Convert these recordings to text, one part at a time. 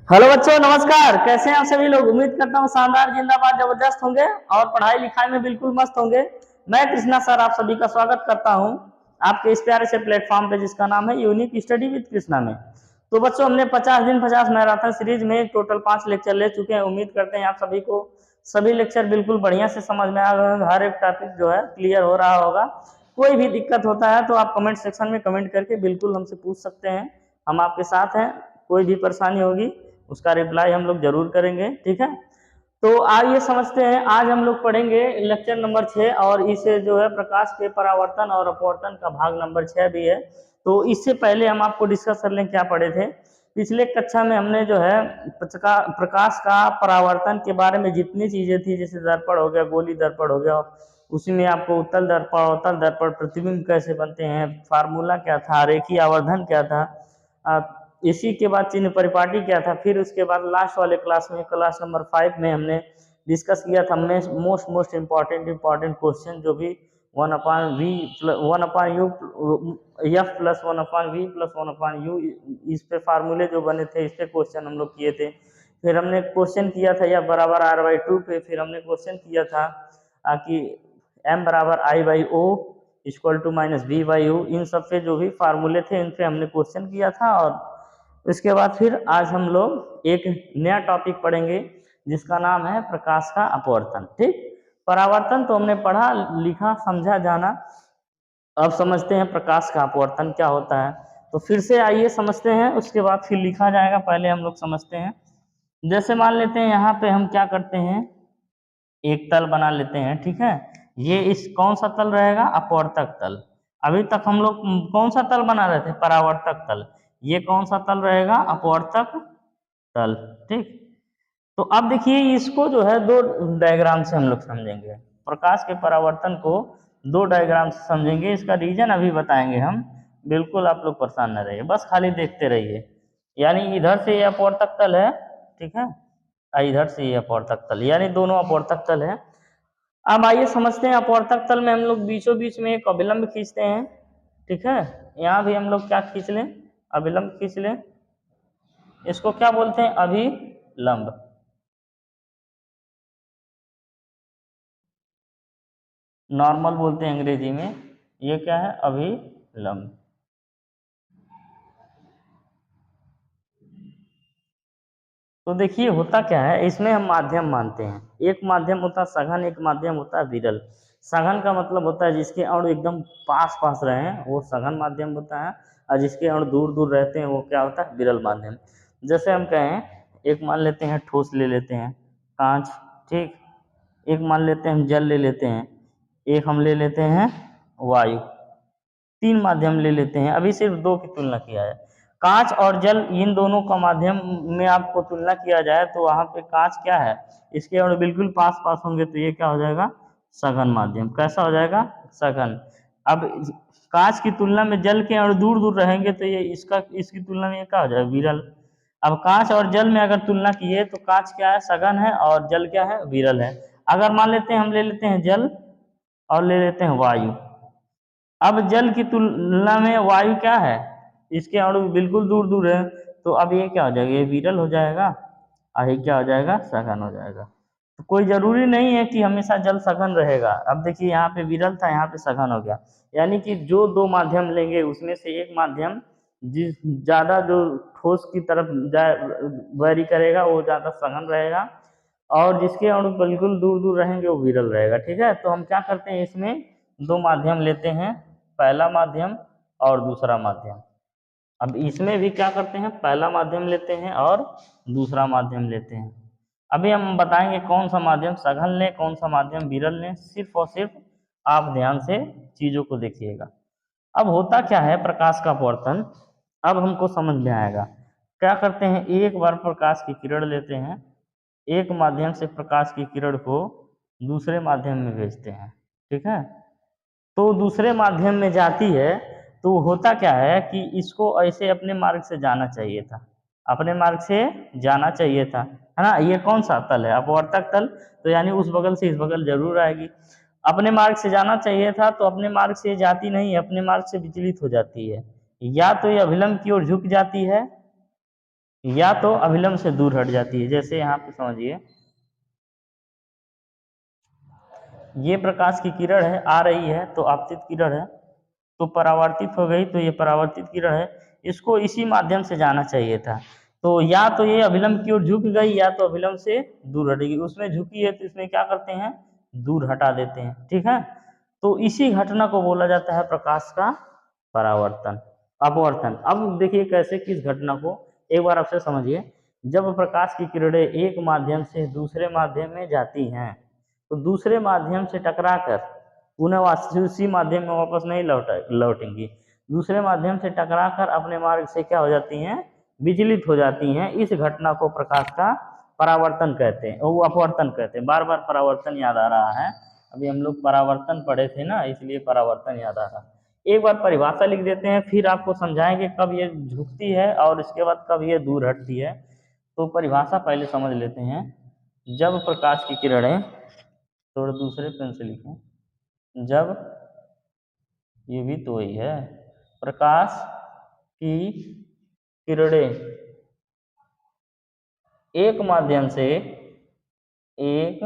Hello बच्चों, नमस्कार। कैसे हैं आप सभी लोग? उम्मीद करता हूँ शानदार, जिंदाबाद, जबरदस्त होंगे और पढ़ाई लिखाई में बिल्कुल मस्त होंगे। मैं कृष्णा सर आप सभी का स्वागत करता हूँ आपके इस प्यारे से प्लेटफॉर्म पे जिसका नाम है यूनिक स्टडी विद कृष्णा में। तो बच्चों, हमने 50 दिन 50 मैराथन सीरीज में टोटल 5 लेक्चर ले चुके हैं। उम्मीद करते हैं आप सभी को सभी लेक्चर बिल्कुल बढ़िया से समझ में आ गए होंगे, हर एक टॉपिक जो है क्लियर हो रहा होगा। कोई भी दिक्कत होता है तो आप कमेंट सेक्शन में कमेंट करके बिल्कुल हमसे पूछ सकते हैं, हम आपके साथ हैं। कोई भी परेशानी होगी उसका रिप्लाई हम लोग जरूर करेंगे, ठीक है। तो आइए समझते हैं, आज हम लोग पढ़ेंगे लेक्चर नंबर 6 और इसे जो है प्रकाश के परावर्तन और अपवर्तन का भाग नंबर 6 भी है। तो इससे पहले हम आपको डिस्कस कर लें क्या पढ़े थे। पिछले कक्षा में हमने जो है प्रकाश का परावर्तन के बारे में जितनी चीजें थी, जैसे दर्पण हो गया, गोली दर्पण हो गया, उसी में आपको उत्तल दर्पण, अवतल दर्पण, प्रतिबिंब कैसे बनते हैं, फार्मूला क्या था, रेखीय आवर्धन क्या था, इसी के बाद चिन्ह परिपाटी क्या था। फिर उसके बाद लास्ट वाले क्लास में, क्लास नंबर 5 में हमने डिस्कस किया था मोस्ट इम्पॉर्टेंट क्वेश्चन, जो भी 1/v 1/u f plus 1/v plus 1/u, इस पे फार्मूले जो बने थे, इस पे क्वेश्चन हम लोग किए थे। फिर हमने क्वेश्चन किया था f बराबर r/2 पे। फिर हमने क्वेश्चन किया था कि m बराबर I/o equal to minus v/u। इन सब पे जो भी फार्मूले थे इन पे हमने क्वेश्चन किया था। और इसके बाद फिर आज हम लोग एक नया टॉपिक पढ़ेंगे जिसका नाम है प्रकाश का अपवर्तन। ठीक, परावर्तन तो हमने पढ़ा, लिखा, समझा, जाना। अब समझते हैं प्रकाश का अपवर्तन क्या होता है। तो फिर से आइए समझते हैं, उसके बाद फिर लिखा जाएगा। पहले हम लोग समझते हैं। जैसे मान लेते हैं यहाँ पे हम क्या करते हैं, एक तल बना लेते हैं, ठीक है। ये इस कौन सा तल रहेगा? अपवर्तक तल। अभी तक हम लोग कौन सा तल बना रहे थे? परावर्तक तल। ये कौन सा तल रहेगा? अपवर्तक तल। ठीक, तो अब देखिए इसको जो है दो डायग्राम से हम लोग समझेंगे। प्रकाश के परावर्तन को दो डायग्राम से समझेंगे। इसका रीजन अभी बताएंगे हम। बिल्कुल आप लोग परेशान न रहिए, बस खाली देखते रहिए। यानी इधर से ये अपवर्तक तल है, ठीक है, इधर से ये अपवर्तक तल, यानी दोनों अपवर्तक तल है। अब आइए समझते हैं, अपवर्तक तल में हम लोग बीचों बीच में एक अभिलंब खींचते हैं, ठीक है। यहाँ भी हम लोग क्या खींच लें? अभिलंब खींच लें। इसको क्या बोलते हैं? अभिलंब। नॉर्मल बोलते हैं अंग्रेजी में। ये क्या है? अभिलंब। तो देखिए होता क्या है, इसमें हम माध्यम मानते हैं। एक माध्यम होता है सघन, एक माध्यम होता है विरल। सघन का मतलब होता है जिसके अणु एकदम पास पास रहे हैं, वो सघन माध्यम होता है। और जिसके अणु दूर दूर रहते हैं वो क्या होता है? विरल माध्यम। जैसे हम कहें, एक मान लेते हैं ठोस ले लेते हैं, कांच, ठीक। एक मान लेते हैं हम जल ले लेते हैं, एक हम ले लेते हैं वायु। तीन माध्यम ले लेते हैं। अभी सिर्फ दो की तुलना किया है, कांच और जल। इन दोनों का माध्यम में आपको तुलना किया जाए तो वहां पे कांच क्या है? इसके अणु बिल्कुल पास पास होंगे तो ये क्या हो जाएगा? सघन माध्यम। कैसा हो जाएगा? सघन। अब कांच की तुलना में जल के अणु दूर दूर रहेंगे तो ये इसकी तुलना में ये क्या हो जाएगा? विरल। अब कांच और जल में अगर तुलना किए तो कांच क्या है? सघन है, और जल क्या है? विरल है। अगर मान लेते हैं हम ले लेते हैं जल और ले लेते हैं वायु। अब जल की तुलना में वायु क्या है? इसके अणु बिल्कुल दूर दूर है, तो अब ये क्या हो जाएगा? ये विरल हो जाएगा, और ये क्या हो जाएगा? सघन हो जाएगा। तो कोई जरूरी नहीं है कि हमेशा जल सघन रहेगा। अब देखिए यहाँ पे विरल था, यहाँ पे सघन हो गया। यानी कि जो दो माध्यम लेंगे उसमें से एक माध्यम जिस ज्यादा जो ठोस की तरफ वैरी करेगा वो ज्यादा सघन रहेगा, और जिसके अणु बिल्कुल दूर दूर रहेंगे वो विरल रहेगा, ठीक है। तो हम क्या करते हैं, इसमें दो माध्यम लेते हैं, पहला माध्यम और दूसरा माध्यम। अब इसमें भी क्या करते हैं? पहला माध्यम लेते हैं और दूसरा माध्यम लेते हैं। अभी हम बताएंगे कौन सा माध्यम सघन लें, कौन सा माध्यम विरल लें। सिर्फ और सिर्फ आप ध्यान से चीजों को देखिएगा। अब होता क्या है प्रकाश का अपवर्तन, अब हमको समझ में आएगा। क्या करते हैं, एक बार प्रकाश की किरण लेते हैं, एक माध्यम से प्रकाश की किरण को दूसरे माध्यम में भेजते हैं, ठीक है। तो दूसरे माध्यम में जाती है तो होता क्या है कि इसको ऐसे अपने मार्ग से जाना चाहिए था, अपने मार्ग से जाना चाहिए था, है ना। ये कौन सा तल है? अपवर्तक तल। तो यानी उस बगल से इस बगल जरूर आएगी। अपने मार्ग से जाना चाहिए था, तो अपने मार्ग से जाती नहीं है, अपने मार्ग से विचलित हो जाती है। या तो ये अभिलंब की ओर झुक जाती है, या तो अभिलंब से दूर हट जाती है। जैसे यहाँ पे समझिए, ये प्रकाश की किरण है, आ रही है तो आपतित किरण है, तो परावर्तित हो गई तो ये परावर्तित किरण है, इसको इसी माध्यम से जाना चाहिए था। तो या तो ये अभिलंब की ओर झुक गई या तो अभिलंब से दूर हटेगी। उसमें झुकी है तो इसमें क्या करते हैं, दूर हटा देते हैं, ठीक है। तो इसी घटना को बोला जाता है प्रकाश का परावर्तन, अपवर्तन। अब देखिए कैसे, किस घटना को एक बार आपसे समझिए। जब प्रकाश की किरणें एक माध्यम से दूसरे माध्यम में जाती हैं तो दूसरे माध्यम से टकराकर पुनः उसी माध्यम में वापस नहीं लौटेंगी, दूसरे माध्यम से टकराकर अपने मार्ग से क्या हो जाती हैं, विचलित हो जाती हैं। इस घटना को प्रकाश का परावर्तन कहते हैं, वो अपवर्तन कहते हैं। बार बार परावर्तन याद आ रहा है, अभी हम लोग परावर्तन पढ़े थे ना, इसलिए परावर्तन याद आ रहा है। एक बार परिभाषा लिख देते हैं, फिर आपको समझाएंगे कब ये झुकती है और इसके बाद कब ये दूर हटती है। तो परिभाषा पहले समझ लेते हैं। जब प्रकाश की किरणें, थोड़ा दूसरे पेन से लिखें, जब, ये भी तो वही है, प्रकाश की किरणें एक माध्यम से, एक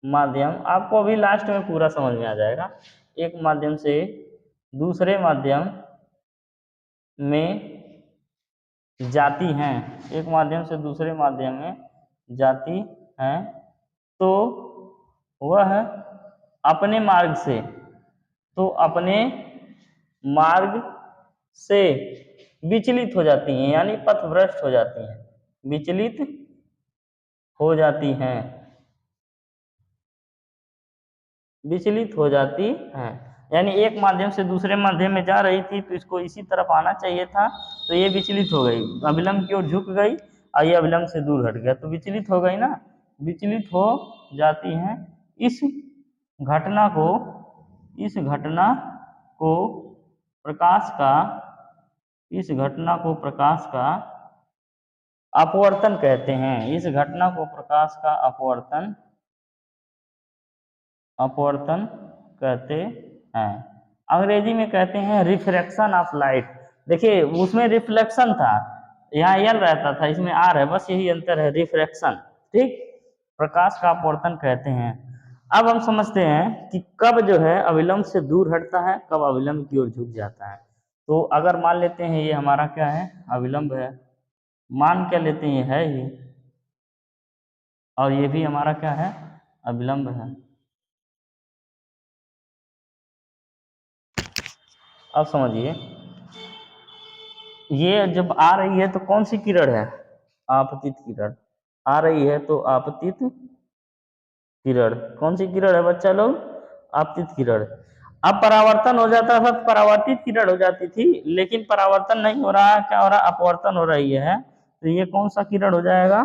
माध्यम, आपको अभी लास्ट में पूरा समझ में आ जाएगा, एक माध्यम से दूसरे माध्यम में जाती हैं, एक माध्यम से दूसरे माध्यम में जाती हैं, तो वह अपने मार्ग से, तो अपने मार्ग से विचलित हो जाती हैं, यानी पथभ्रष्ट हो जाती हैं, विचलित हो जाती हैं, विचलित हो जाती हैं। यानी एक माध्यम से दूसरे माध्यम में जा रही थी तो इसको इसी तरफ आना चाहिए था, तो ये विचलित हो गई, अभिलंब की ओर झुक गई और ये अभिलंब से दूर हट गया, तो विचलित हो गई ना, विचलित हो जाती हैं। इस घटना को, इस घटना को प्रकाश का, इस घटना को प्रकाश का अपवर्तन कहते हैं। इस घटना को प्रकाश का अपवर्तन, अपवर्तन कहते हैं। अंग्रेजी में कहते हैं रिफ्रैक्शन ऑफ लाइट। देखिए उसमें रिफ्लेक्शन था, यहाँ यल रहता था, इसमें आर है, बस यही अंतर है, रिफ्रैक्शन, ठीक। प्रकाश का अपवर्तन कहते हैं। अब हम समझते हैं कि कब जो है अविलंब से दूर हटता है, कब अविलंब की ओर झुक जाता है। तो अगर मान लेते हैं ये हमारा क्या है, अविलंब है, मान क्या लेते हैं, ये है ही, और ये भी हमारा क्या है, अविलंब है। अब समझिए, ये जब आ रही है तो कौन सी किरण है, आपतित किरण आ रही है, तो आपतित किरण, कौन सी किरण है बच्चा लोग, आपतित किरण। अब परावर्तन हो जाता था तो परावर्तित किरण हो जाती थी, लेकिन परावर्तन नहीं हो रहा है, क्या हो रहा है, अपवर्तन हो रही है, तो ये कौन सा किरण हो जाएगा,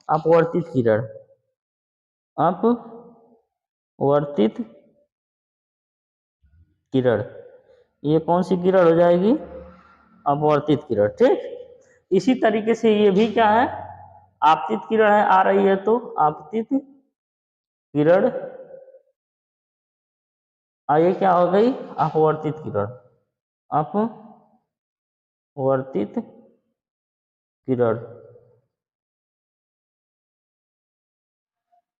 अपवर्तित किरण, अपवर्तित किरण, ये कौन सी किरण हो जाएगी, अपवर्तित किरण, ठीक। इसी तरीके से ये भी क्या है, आपतित किरण है, आ रही है तो आपतित किरण, और ये क्या हो गई, अपवर्तित किरण, अपवर्तित किरण।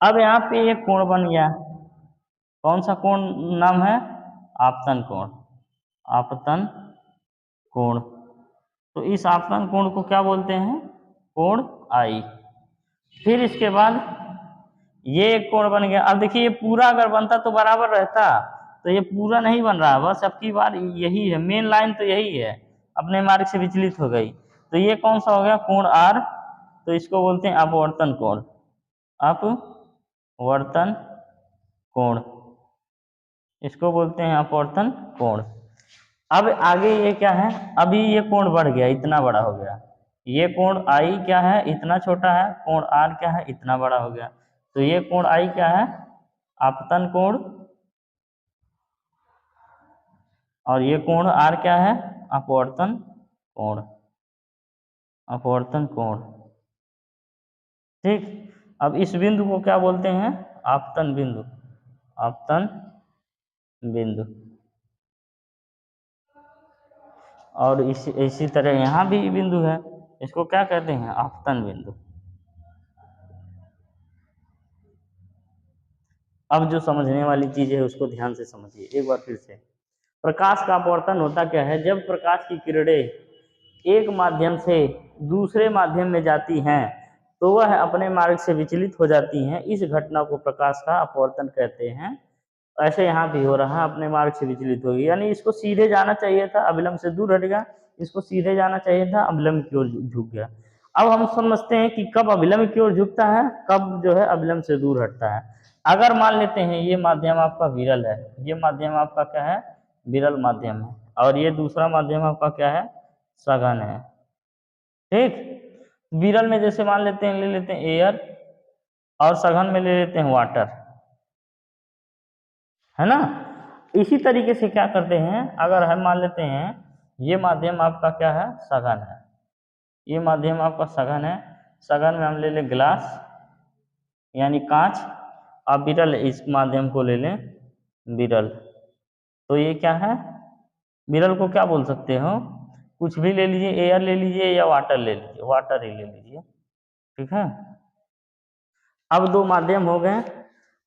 अब यहाँ पे एक कोण बन गया, कौन सा कोण नाम है, आपतन कोण, आपतन कोण। तो इस आपतन कोण को क्या बोलते हैं, कोण आई। फिर इसके बाद ये एक कोण बन गया। अब देखिए ये पूरा अगर बनता तो बराबर रहता, तो ये पूरा नहीं बन रहा, बस अब की बार यही है, मेन लाइन तो यही है, अपने मार्ग से विचलित हो गई, तो ये कौन सा हो गया, कोण आर, तो इसको बोलते हैं अपवर्तन कोण, अपवर्तन कोण, इसको बोलते हैं अपवर्तन कोण। अब आगे ये क्या है, अभी ये कोण बढ़ गया, इतना बड़ा हो गया, ये कोण आई क्या है, इतना छोटा है, कोण आर क्या है, इतना बड़ा हो गया, तो ये कोण आई क्या है, आपतन कोण, और ये कोण आर क्या है, अपवर्तन कोण, अपवर्तन कोण, ठीक। अब इस बिंदु को क्या बोलते हैं, आपतन बिंदु, आपतन बिंदु। और इसी तरह यहाँ भी बिंदु है, इसको क्या कहते हैं? आपतन बिंदु। अब जो समझने वाली चीज है उसको ध्यान से समझिए एक बार फिर से। प्रकाश का अपवर्तन होता क्या है? जब प्रकाश की किरणें एक माध्यम से दूसरे माध्यम में जाती हैं तो वह अपने मार्ग से विचलित हो जाती हैं। इस घटना को प्रकाश का अपवर्तन कहते हैं। ऐसे यहाँ भी हो रहा है, अपने मार्ग से विचलित हो गई, यानी इसको सीधे जाना चाहिए था, अविलंब से दूर हट गया। इसको सीधे जाना चाहिए था, अविलंब की ओर झुक गया। अब हम समझते हैं कि कब अविलंब की ओर झुकता है, कब जो है अविलंब से दूर हटता है। अगर मान लेते हैं ये माध्यम आपका विरल है, ये माध्यम आपका क्या है? विरल माध्यम है, और ये दूसरा माध्यम आपका क्या है? सघन है। ठीक, विरल में जैसे मान लेते हैं, ले लेते हैं एयर, और सघन में ले लेते हैं वाटर, है ना। इसी तरीके से क्या करते हैं, अगर हम मान लेते हैं ये माध्यम आपका क्या है? सघन है, ये माध्यम आपका सघन है। सघन में हम ले लें ग्लास यानी कांच, आप विरल इस माध्यम को ले लें विरल, तो ये क्या है? विरल को क्या बोल सकते हो? कुछ भी ले लीजिए, एयर ले लीजिए या वाटर ले लीजिए, वाटर ही ले लीजिए, ठीक है। अब दो माध्यम हो गए।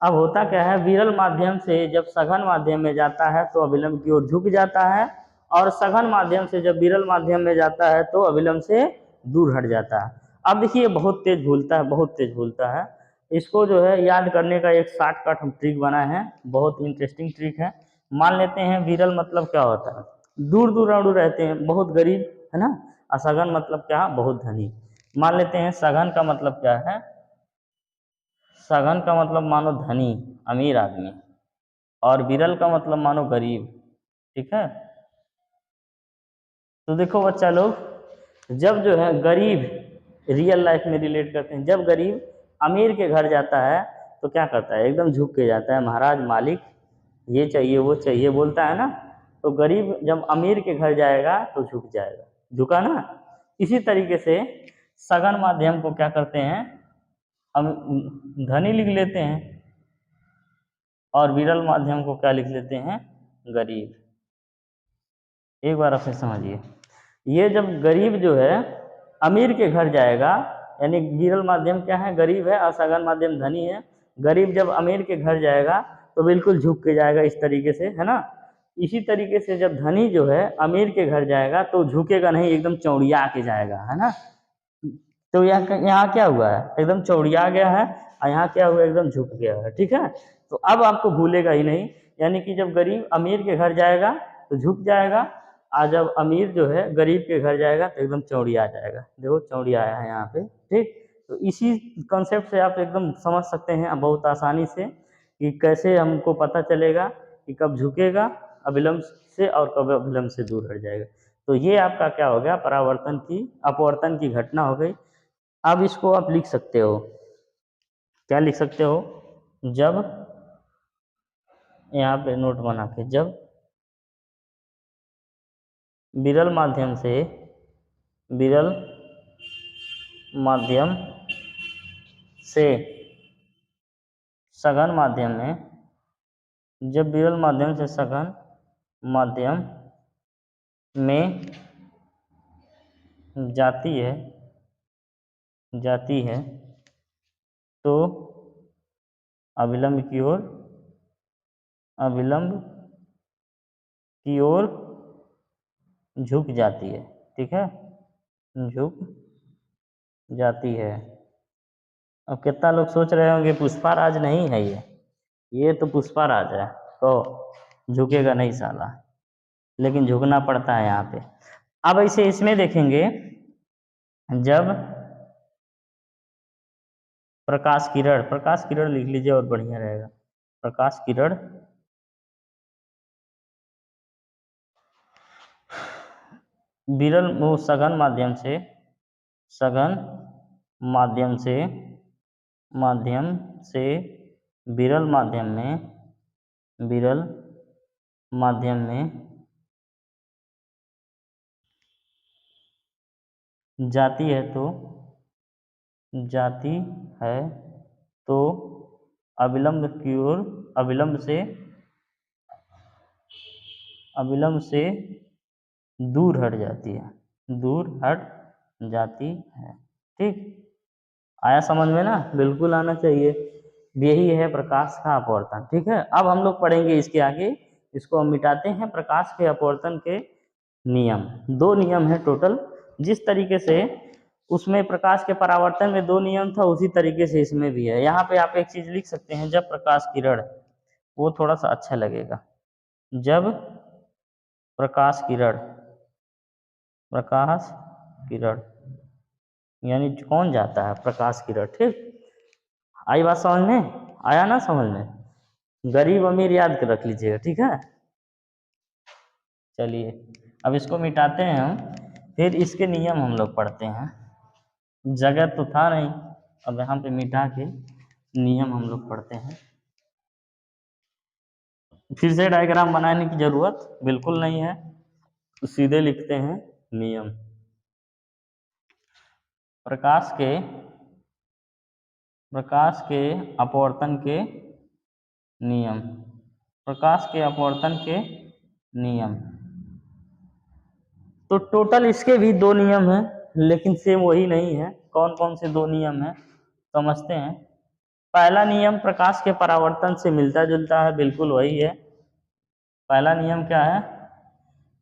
अब होता क्या है, विरल माध्यम से जब सघन माध्यम में जाता है तो अविलंब की ओर झुक जाता है, और सघन माध्यम से जब विरल माध्यम में जाता है तो अविलंब से दूर हट जाता है। अब देखिए बहुत तेज भूलता है, बहुत तेज भूलता है। इसको जो है याद करने का एक शॉर्टकट हम ट्रिक बनाए हैं, बहुत इंटरेस्टिंग ट्रिक है। मान लेते हैं विरल मतलब क्या होता है? दूर दूर अड़ू रहते हैं, बहुत गरीब, है ना। और सघन मतलब क्या? बहुत धनी। मान लेते हैं सघन का मतलब क्या है? सघन का मतलब मानो धनी, अमीर आदमी, और विरल का मतलब मानो गरीब, ठीक है। तो देखो बच्चा लोग, जब जो है गरीब रियल लाइफ में रिलेट करते हैं, जब गरीब अमीर के घर जाता है तो क्या करता है? एकदम झुक के जाता है, महाराज मालिक ये चाहिए वो चाहिए बोलता है ना। तो गरीब जब अमीर के घर जाएगा तो झुक जाएगा, झुका ना। इसी तरीके से सघन माध्यम को क्या करते हैं, हम धनी लिख लेते हैं, और विरल माध्यम को क्या लिख लेते हैं? गरीब। एक बार आप समझिए, ये जब गरीब जो है अमीर के घर जाएगा, यानी विरल माध्यम क्या है? गरीब है, और सघन माध्यम धनी है। गरीब जब अमीर के घर जाएगा तो बिल्कुल झुक के जाएगा, इस तरीके से, है ना। इसी तरीके से जब धनी जो है अमीर के घर जाएगा तो झुकेगा नहीं, एकदम चौड़िया के जाएगा, है ना। तो यहाँ क्या हुआ है? एकदम चौड़िया गया है, और यहाँ क्या हुआ? एकदम झुक गया है, ठीक है। तो अब आपको भूलेगा ही नहीं, यानी कि जब गरीब अमीर के घर जाएगा तो झुक जाएगा, और जब अमीर जो है गरीब के घर जाएगा तो एकदम चौड़िया जाएगा। देखो चौड़िया आया है यहाँ पे, ठीक। तो इसी कॉन्सेप्ट से आप एकदम समझ सकते हैं बहुत आसानी से कि कैसे हमको पता चलेगा कि कब झुकेगा अविलंब से और कब अविलंब से दूर हट जाएगा। तो ये आपका क्या हो गया? परावर्तन की अपवर्तन की घटना हो गई। अब इसको आप लिख सकते हो, क्या लिख सकते हो? जब, यहाँ पे नोट बना के, जब विरल माध्यम से, विरल माध्यम से सघन माध्यम में, जब विरल माध्यम से सघन माध्यम में जाती है, जाती है तो अविलंब की ओर, अविलंब की ओर झुक जाती है, ठीक है, झुक जाती है। अब कितना लोग सोच रहे होंगे पुष्पा राज नहीं है ये तो पुष्पा राज है, तो झुकेगा नहीं साला, लेकिन झुकना पड़ता है यहाँ पे। अब ऐसे इसमें देखेंगे, जब प्रकाश किरण, प्रकाश किरण लिख लीजिए और बढ़िया रहेगा, प्रकाश किरण विरल वो सघन माध्यम से, सघन माध्यम से, माध्यम से विरल माध्यम में, विरल माध्यम में जाती है तो, जाती है तो अविलंब की ओर, अविलंब से, अविलंब से दूर हट जाती है, दूर हट जाती है। ठीक, आया समझ में ना? बिल्कुल आना चाहिए। यही है प्रकाश का अपवर्तन। ठीक है, अब हम लोग पढ़ेंगे इसके आगे, इसको हम मिटाते हैं। प्रकाश के अपवर्तन के नियम, दो नियम है टोटल। जिस तरीके से उसमें प्रकाश के परावर्तन में दो नियम था, उसी तरीके से इसमें भी है। यहाँ पे आप एक चीज लिख सकते हैं, जब प्रकाश किरण, वो थोड़ा सा अच्छा लगेगा, जब प्रकाश किरण, प्रकाश किरण यानी कौन जाता है? प्रकाश किरण। ठीक, आई बात समझ में? आया ना समझ में? गरीब अमीर याद कर रख लीजिएगा। ठीक है, चलिए अब इसको मिटाते हैं हम, फिर इसके नियम हम लोग पढ़ते हैं। जगह तो था नहीं, अब यहाँ पे मिटा के नियम हम लोग पढ़ते हैं। फिर से डायग्राम बनाने की जरूरत बिल्कुल नहीं है, तो सीधे लिखते हैं नियम। प्रकाश के अपवर्तन के नियम, प्रकाश के अपवर्तन के नियम। तो टोटल इसके भी दो नियम हैं, लेकिन सेम वही नहीं है। कौन कौन से दो नियम हैं समझते हैं। पहला नियम प्रकाश के परावर्तन से मिलता जुलता है, बिल्कुल वही है। पहला नियम क्या है?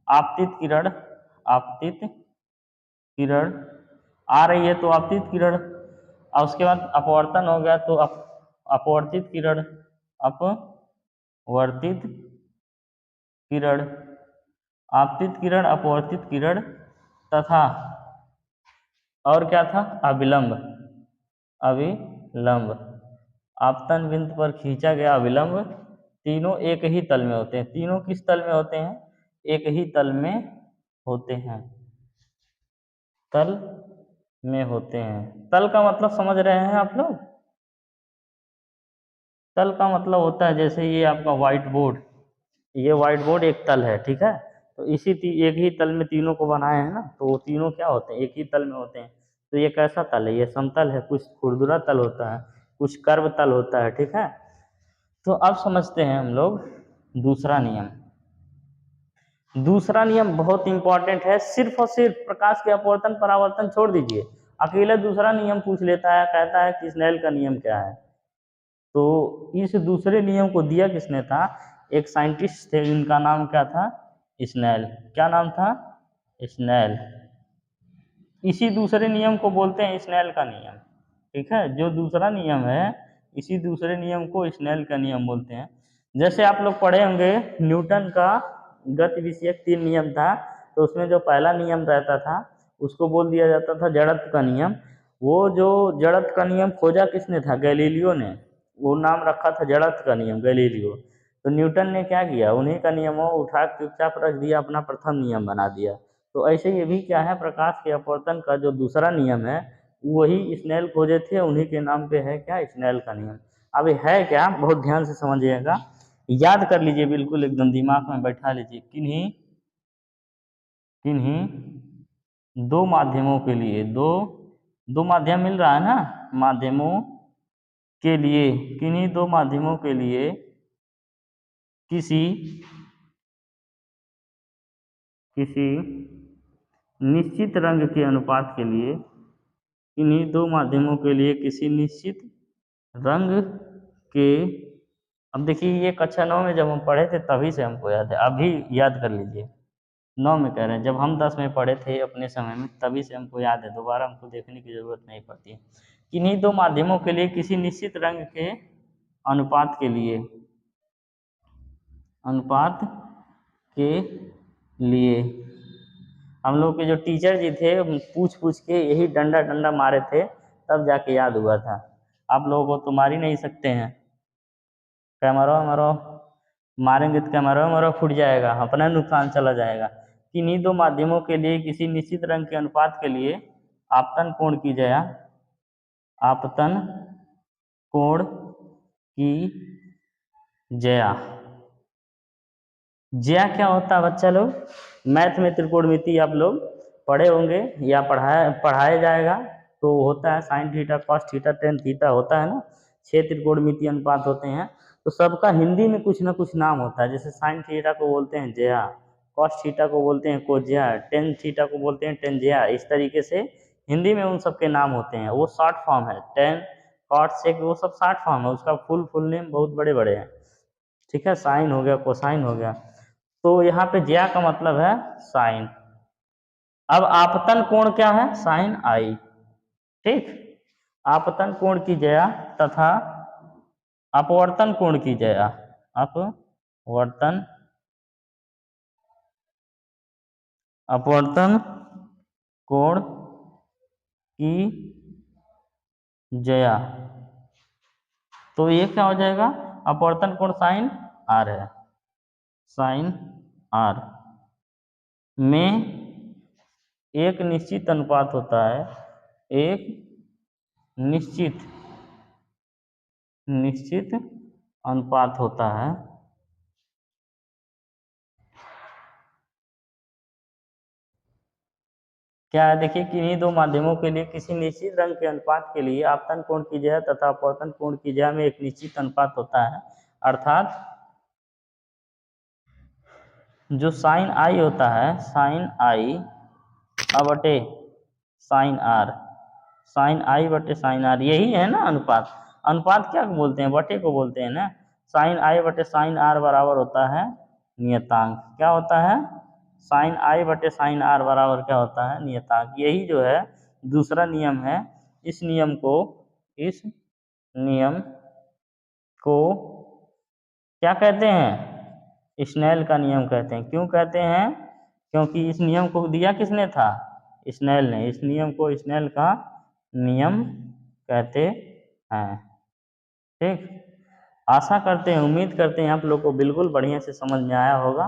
आपतित किरण, आपतित किरण आ रही है तो आपतित किरण, और उसके बाद अपवर्तन हो गया तो अपवर्तित किरण, अपवर्तित किरण, आपतित किरण, अपवर्तित किरण, तथा और क्या था? अविलंब, अविलंब, आपतन बिंदु पर खींचा गया अविलंब। तीनों एक ही तल में होते हैं। तीनों किस तल में होते हैं? एक ही तल में होते हैं, तल में होते हैं। तल का मतलब समझ रहे हैं आप लोग? तल का मतलब होता है, जैसे ये आपका व्हाइट बोर्ड, ये व्हाइट बोर्ड एक तल है। ठीक है, तो एक ही तल में तीनों को बनाए हैं ना, तो वो तीनों क्या होते हैं? एक ही तल में होते हैं। तो ये कैसा तल है? ये समतल है। कुछ खुरदुरा तल होता है, कुछ कर्व तल होता है। ठीक है, तो अब समझते हैं हम लोग दूसरा नियम। दूसरा नियम बहुत इंपॉर्टेंट है। सिर्फ और सिर्फ प्रकाश के अपवर्तन परावर्तन छोड़ दीजिए, अकेले दूसरा नियम पूछ लेता है, कहता है कि स्नेल का नियम क्या है। तो इस दूसरे नियम को दिया किसने था? एक साइंटिस्ट थे, जिनका नाम क्या था? स्नेल। क्या नाम था? स्नेल। इसी दूसरे नियम को बोलते हैं स्नेल का नियम। ठीक है, जो दूसरा नियम है, इसी दूसरे नियम को स्नेल का नियम बोलते हैं। जैसे आप लोग पढ़े होंगे, न्यूटन का गति विषयक 3 नियम था, तो उसमें जो पहला नियम रहता था उसको बोल दिया जाता था जड़त्व का नियम। वो जो जड़त्व का नियम खोजा किसने था? गैलीलियो ने। वो नाम रखा था जड़त्व का नियम, गैलीलियो। तो न्यूटन ने क्या किया? उन्हीं का नियमों उठा के चुपचाप रख दिया, अपना प्रथम नियम बना दिया। तो ऐसे ये भी क्या है? प्रकाश के अपवर्तन का जो दूसरा नियम है, वही स्नेल खोजे थे, उन्हीं के नाम पे है क्या? स्नेल का नियम। अब ये है क्या? बहुत ध्यान से समझिएगा, याद कर लीजिए, बिल्कुल एकदम दिमाग में बैठा लीजिए। किन्हीं दो माध्यमों के लिए, दो माध्यम मिल रहा है ना, माध्यमों के लिए, किन्हीं दो माध्यमों के लिए किसी निश्चित रंग के अनुपात के लिए, किन्हीं दो माध्यमों के लिए किसी निश्चित रंग के, अब देखिए ये कक्षा 9 में जब हम पढ़े थे तभी से हमको याद है, अभी याद कर लीजिए। 9 में कह रहे हैं, जब हम 10 में पढ़े थे अपने समय में, तभी से हमको याद है, दोबारा हमको देखने की जरूरत नहीं पड़ती है। किन्हीं दो माध्यमों के लिए किसी निश्चित रंग के अनुपात के लिए, अनुपात के लिए हम लोग के जो टीचर जी थे, पूछ पूछ के यही डंडा डंडा मारे थे, तब जाके याद हुआ था। आप लोगों को तो मार ही नहीं सकते हैं। कैमरा मारो, मारेंगे तो कैमरा फूट जाएगा, अपना नुकसान चला जाएगा। किन्हीं दो माध्यमों के लिए किसी निश्चित रंग के अनुपात के लिए आपतन कोण की जया, आपतन कोण की जया। जया क्या होता है बच्चा लोग? मैथ में त्रिकोणमिति आप लोग पढ़े होंगे या पढ़ाया जाएगा। तो होता है sine theta, cos theta, tan theta होता है ना, 6 त्रिकोणमिति अनुपात होते हैं। तो सबका हिंदी में कुछ ना कुछ नाम होता है। जैसे साइन थीटा को बोलते हैं जया, कॉस थीटा को बोलते हैं कोज्या, टेन थीटा को बोलते हैं टेंजिया। इस तरीके से हिंदी में उन सब के नाम होते हैं, वो शॉर्ट फॉर्म है। टेन, कॉट, सेक, वो सब शॉर्ट फॉर्म है, उसका फुल नेम बहुत बड़े बड़े हैं। ठीक है, साइन हो गया, कोसाइन हो गया। तो यहाँ पे ज्या का मतलब है साइन। अब आपतन कोण क्या है? साइन आई। ठीक, आपतन कोण की ज्या तथा अपवर्तन कोण की ज्या। अपवर्तन अपवर्तन कोण की ज्या, तो ये क्या हो जाएगा? अपवर्तन कोण साइन आर है, साइन आर में एक निश्चित अनुपात होता है, एक निश्चित अनुपात होता है क्या है? देखिए, किन्हीं दो माध्यमों के लिए किसी निश्चित रंग के अनुपात के लिए आपतन कोण की ज्या तथा अपवर्तन कोण की ज्या में एक निश्चित अनुपात होता है, अर्थात जो साइन आई होता है, साइन आई बटे साइन आर, साइन आई बटे साइन आर, यही है ना अनुपात। अनुपात क्या बोलते हैं? बटे को बोलते हैं ना। साइन आई बटे साइन आर बराबर होता है नियतांक। क्या होता है? साइन आई बटे साइन आर बराबर क्या होता है? नियतांक। यही जो है दूसरा नियम है। इस नियम को क्या कहते हैं? स्नेल का नियम कहते हैं। क्यों कहते हैं? क्योंकि इस नियम को दिया किसने था? स्नेल ने। इस नियम को स्नेल का नियम कहते हैं। ठीक, आशा करते हैं, उम्मीद करते हैं आप लोग को बिल्कुल बढ़िया से समझ में आया होगा।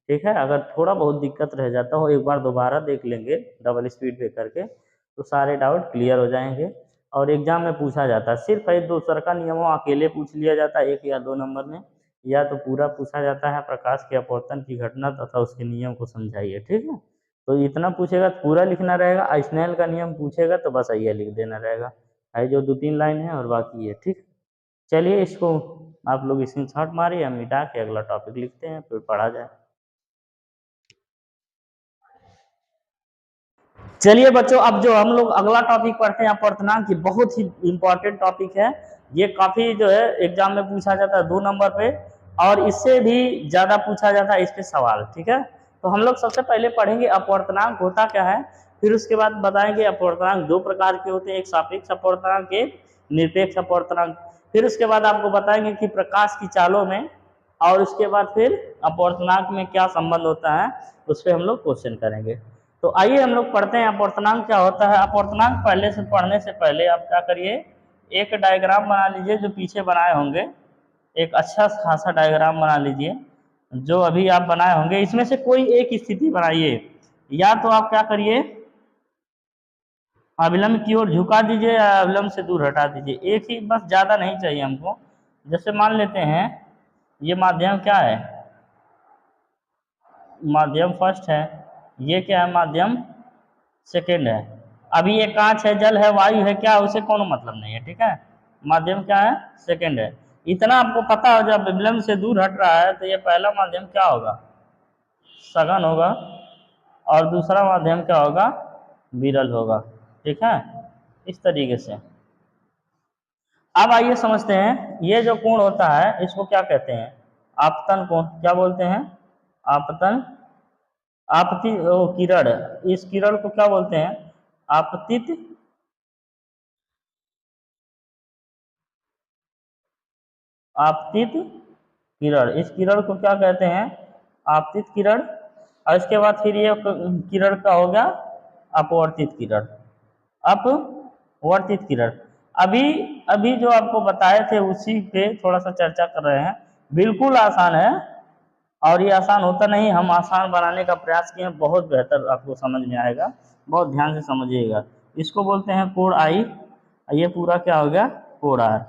ठीक है, अगर थोड़ा बहुत दिक्कत रह जाता हो, एक बार दोबारा देख लेंगे डबल स्पीड पे करके, तो सारे डाउट क्लियर हो जाएंगे। और एग्जाम में पूछा जाता है, सिर्फ एक दूसरा का नियमों अकेले पूछ लिया जाता है 1 या 2 नंबर में, या तो पूरा पूछा जाता है प्रकाश के अपवर्तन की घटना तथा उसके नियम को समझाइए। ठीक है, तो इतना पूछेगा तो पूरा लिखना रहेगा, स्नेल का नियम पूछेगा तो बस ये लिख देना रहेगा, है जो 2-3 लाइन है और बाकी है। ठीक, चलिए इसको आप लोग स्क्रीनशॉट मारिए, मिटा के अगला टॉपिक लिखते हैं, फिर पढ़ा जाए। चलिए बच्चों, अब जो हम लोग अगला टॉपिक पढ़ते हैं अपवर्तनांक की, बहुत ही इंपॉर्टेंट टॉपिक है ये। काफी जो है एग्जाम में पूछा जाता है 2 नंबर पे, और इससे भी ज्यादा पूछा जाता है इस पे सवाल। ठीक है, तो हम लोग सबसे पहले पढ़ेंगे अपवर्तनांक होता क्या है, फिर उसके बाद बताएंगे अपवर्तनांक 2 प्रकार के होते हैं, एक सापेक्ष अपवर्तनांक, एक निरपेक्ष अपवर्तनांक। फिर उसके बाद आपको बताएंगे कि प्रकाश की चालों में, और उसके बाद फिर अपवर्तनांक में क्या संबंध होता है, उस पर हम लोग क्वेश्चन करेंगे। तो आइए हम लोग पढ़ते हैं अपवर्तनांक क्या होता है। अपवर्तनांक पहले से पढ़ने से पहले आप क्या करिए, एक डायग्राम बना लीजिए जो पीछे बनाए होंगे, एक अच्छा खासा डायग्राम बना लीजिए जो अभी आप बनाए होंगे। इसमें से कोई एक स्थिति बनाइए, या तो आप क्या करिए, अविलंब की ओर झुका दीजिए या अविलंब से दूर हटा दीजिए, एक ही बस, ज़्यादा नहीं चाहिए हमको। जैसे मान लेते हैं ये माध्यम क्या है, माध्यम फर्स्ट है, ये क्या है, माध्यम सेकेंड है। अभी ये कांच है, जल है, वायु है, क्या उसे कोनो मतलब नहीं है। ठीक है, माध्यम क्या है, सेकेंड है। इतना आपको पता हो, जब विलंब से दूर हट रहा है तो ये पहला माध्यम क्या होगा, सघन होगा, और दूसरा माध्यम क्या होगा, विरल होगा। ठीक है, इस तरीके से। अब आइए समझते हैं, ये जो कोण होता है इसको क्या कहते हैं, आपतन कोण। क्या बोलते हैं, आपतन। किरण, इस किरण को क्या बोलते हैं, आपतित आपतित किरण। इस किरण को क्या कहते हैं, आपतित किरण। और इसके बाद फिर ये किरण का हो गया अपवर्तित किरण, अपवर्तित किरण। अभी अभी जो आपको बताए थे उसी पे थोड़ा सा चर्चा कर रहे हैं। बिल्कुल आसान है, और ये आसान होता नहीं, हम आसान बनाने का प्रयास किए हैं, बहुत बेहतर आपको समझ में आएगा, बहुत ध्यान से समझिएगा। इसको बोलते हैं कोण आई, ये पूरा क्या हो गया, कोण आर।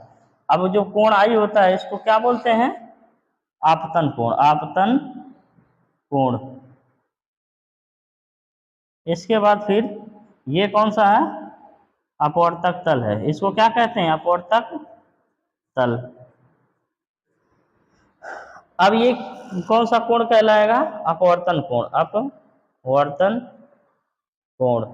अब जो कोण आई होता है इसको क्या बोलते हैं, आपतन कोण, आपतन कोण। इसके बाद फिर ये कौन सा है, अपवर्तक तल है, इसको क्या कहते हैं, अपवर्तक तल। अब ये कौन सा कोण कहलाएगा, अपवर्तन कोण, अपवर्तन कोण।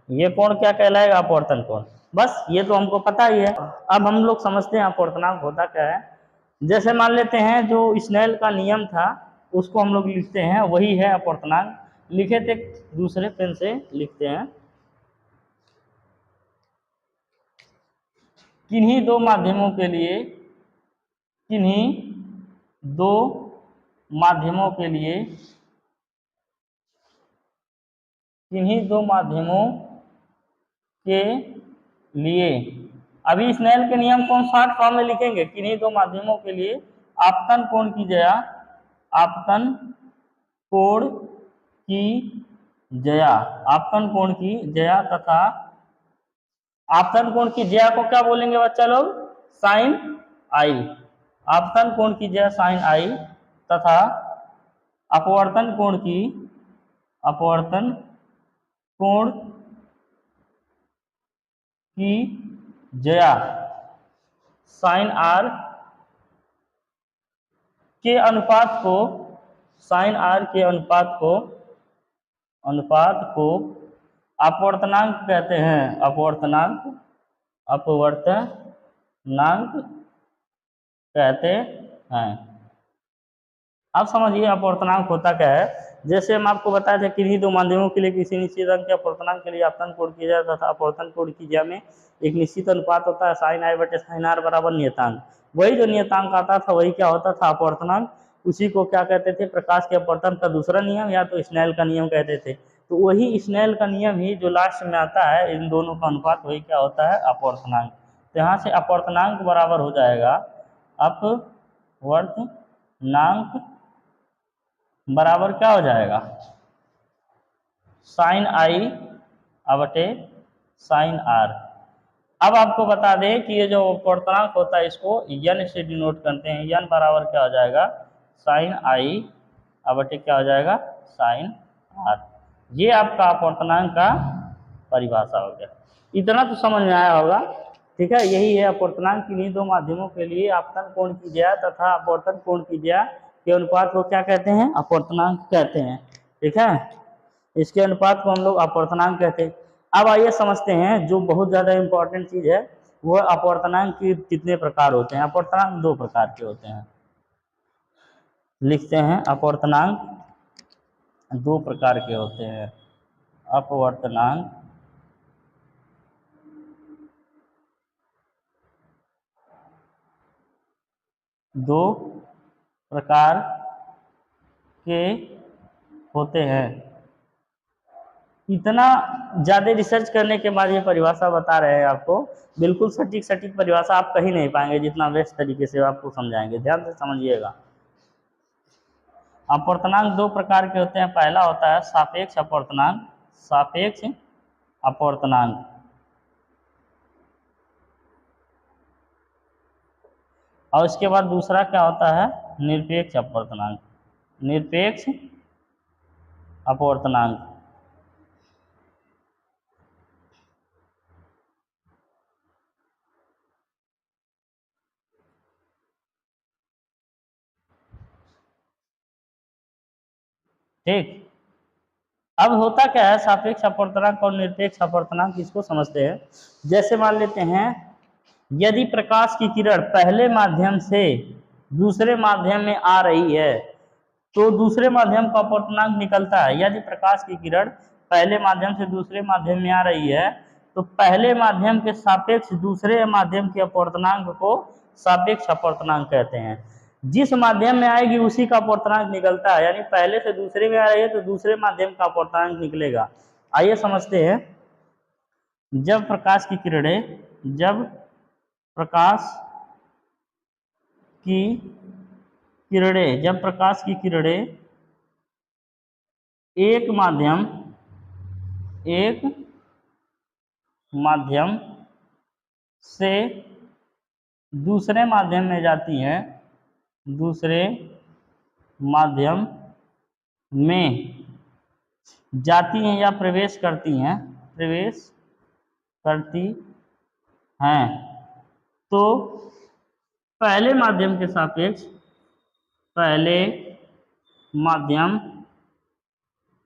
ये कोण क्या कहलाएगा? अपवर्तन कोण। बस ये तो हमको पता ही है। अब हम लोग समझते हैं अपवर्तनांक होता क्या है। जैसे मान लेते हैं जो स्नेल का नियम था उसको हम लोग लिखते हैं, वही है अपवर्तनांक। लिखे थे दूसरे पेन से लिखते हैं। किन्हीं दो माध्यमों के लिए, किन्हीं दो माध्यमों के लिए, किन्हीं दो माध्यमों के लिए, अभी स्नेल के नियम को हम शॉर्ट फॉर्म में लिखेंगे। किन्हीं दो माध्यमों के लिए आपतन कोण की जया, आपतन कोण की जया, आपतन कोण की जया तथा आपतन कोण की जया को क्या बोलेंगे बच्चा लोग? साइन आई। आपतन कोण की जया साइन आई तथा अपवर्तन कोण की, अपवर्तन कोण की जया साइन आर के अनुपात को, साइन आर के अनुपात को, अनुपात को अपवर्तनांक कहते हैं। अपवर्तनांक, अपवर्तनांक कहते हैं। अब समझिए अपवर्तनांक होता क्या है। जैसे हम आपको बताए थे किन्हीं दो माध्यमों के लिए किसी निश्चित अंक के अपवर्तनांक के लिए आपतन कोण किया जाता था। अपवर्तन कोण की जया में एक निश्चित अनुपात होता है साइन आई बटे साइन आर बराबर नियतांक। वही जो नियतांक आता था वही क्या होता था? अपवर्तनांक। उसी को क्या कहते थे? प्रकाश के अपवर्तन का दूसरा नियम या तो स्नेल का नियम कहते थे। तो वही स्नेल का नियम ही जो लास्ट में आता है, इन दोनों का अनुपात वही क्या होता है? अपवर्तनांक। तो यहाँ से अपवर्तनांक बराबर हो जाएगा, अपवर्तनांक बराबर क्या हो जाएगा? साइन आई बटे साइन आर। अब आपको बता दें कि ये जो अपवर्तनांक होता है इसको यन से डिनोट करते हैं। यन बराबर क्या हो जाएगा? साइन आई बटे क्या हो जाएगा? Sine R. ये आपका अपवर्तनांक का परिभाषा हो गया। इतना तो समझ में आया होगा, ठीक है। यही है अपवर्तनांक। किन्हीं दो माध्यमों के लिए आपतन कोण की जया तथा अपवर्तन कोण की जया के अनुपात को क्या कहते हैं? अपवर्तनांक कहते हैं, ठीक है। इसके अनुपात को हम लोग अपवर्तनांक कहते हैं। अब आइए समझते हैं जो बहुत ज्यादा इंपॉर्टेंट चीज है, वो अपवर्तनांक के कितने प्रकार होते हैं। अपवर्तनांक दो प्रकार के होते हैं। लिखते हैं अपवर्तनांक दो प्रकार के होते हैं। अपवर्तनांक दो प्रकार के होते हैं। इतना ज़्यादा रिसर्च करने के बाद ये परिभाषा बता रहे हैं आपको। बिल्कुल सटीक सटीक परिभाषा आप कहीं नहीं पाएंगे जितना बेस्ट तरीके से आपको समझाएंगे। ध्यान से समझिएगा। अपवर्तनांक दो प्रकार के होते हैं। पहला होता है सापेक्ष अपवर्तनांक, सापेक्ष अपवर्तनांक। और इसके बाद दूसरा क्या होता है? निरपेक्ष अपवर्तनांक, निरपेक्ष अपवर्तनांक। ठीक। अब होता क्या है सापेक्ष अपवर्तनांक और निरपेक्ष अपवर्तनांक, इसको समझते हैं। जैसे मान लेते हैं यदि प्रकाश की किरण पहले माध्यम से दूसरे माध्यम में आ रही है तो दूसरे माध्यम का अपवर्तनांक निकलता है। यदि प्रकाश की किरण पहले माध्यम से दूसरे माध्यम में आ रही है तो पहले माध्यम के सापेक्ष दूसरे माध्यम के अपवर्तनांक को सापेक्ष अपवर्तनांक कहते हैं। जिस माध्यम में आएगी उसी का अपवर्तनांक निकलता है। यानी पहले से दूसरे में आ रही है तो दूसरे माध्यम का अपवर्तनांक निकलेगा। आइए समझते हैं। जब प्रकाश की किरणें, जब प्रकाश की किरणें, जब प्रकाश की किरणें एक माध्यम से दूसरे माध्यम में जाती हैं, दूसरे माध्यम में जाती हैं या प्रवेश करती हैं, प्रवेश करती हैं, तो पहले माध्यम के सापेक्ष, पहले माध्यम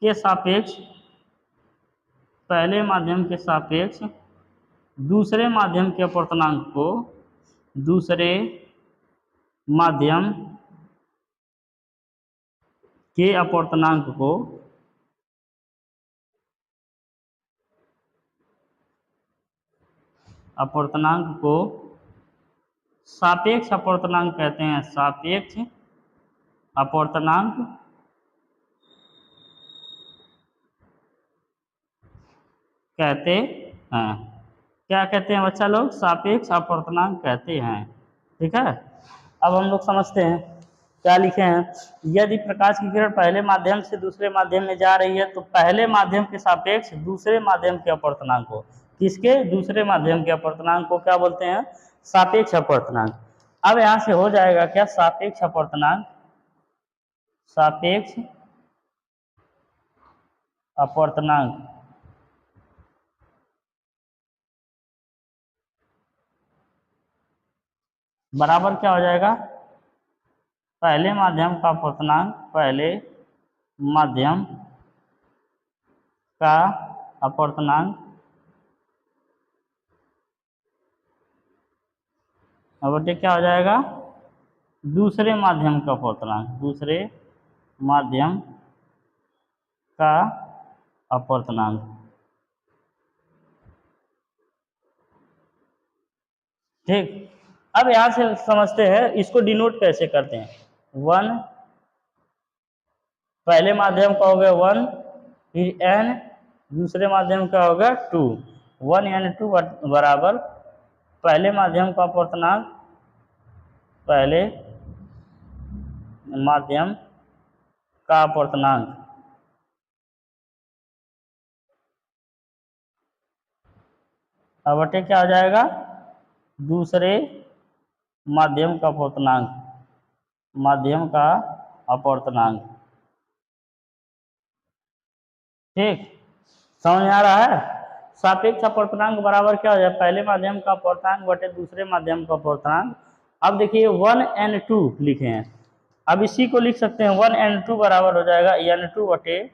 के सापेक्ष पहले माध्यम के सापेक्ष दूसरे माध्यम के अपवर्तनांक को दूसरे माध्यम के अपवर्तनांक को सापेक्ष अपवर्तनांक कहते हैं। सापेक्ष अपवर्तनांक कहते हैं। क्या कहते हैं बच्चा लोग? सापेक्ष अपवर्तनांक कहते हैं। ठीक है, अब हम लोग समझते हैं क्या लिखे हैं। यदि प्रकाश की किरण पहले माध्यम से दूसरे माध्यम में जा रही है तो पहले माध्यम के सापेक्ष दूसरे माध्यम के अपवर्तनांक को, किसके? दूसरे माध्यम के अपवर्तनांक को क्या बोलते हैं? सापेक्ष अपवर्तनांक। अब यहां से हो जाएगा क्या? सापेक्ष अपवर्तनांक, सापेक्ष अपवर्तनांक बराबर क्या हो जाएगा? पहले माध्यम का अपवर्तनांक, पहले माध्यम का अपवर्तनांक अब क्या हो जाएगा? दूसरे माध्यम का अपवर्तनांक, दूसरे माध्यम का अपवर्तनांक। ठीक, अब यहां से समझते हैं इसको डिनोट कैसे करते हैं। 1 पहले माध्यम का हो गया 1, फिर n दूसरे माध्यम का होगा 2। 1n2 बराबर पहले माध्यम का अपवर्तनांक, पहले माध्यम का अपवर्तनांक अब क्या हो जाएगा? दूसरे माध्यम का अपवर्तनांक, माध्यम का अपवर्तनांक। ठीक, समझ में आ रहा है? सापेक्ष अपवर्तनांक बराबर क्या हो जाए? पहले माध्यम का अपवर्तनांक बटे दूसरे माध्यम का अपवर्तनांक। अब देखिए 1n2 लिखे हैं, अब इसी को लिख सकते हैं 1n2 बराबर हो जाएगा n2 बटे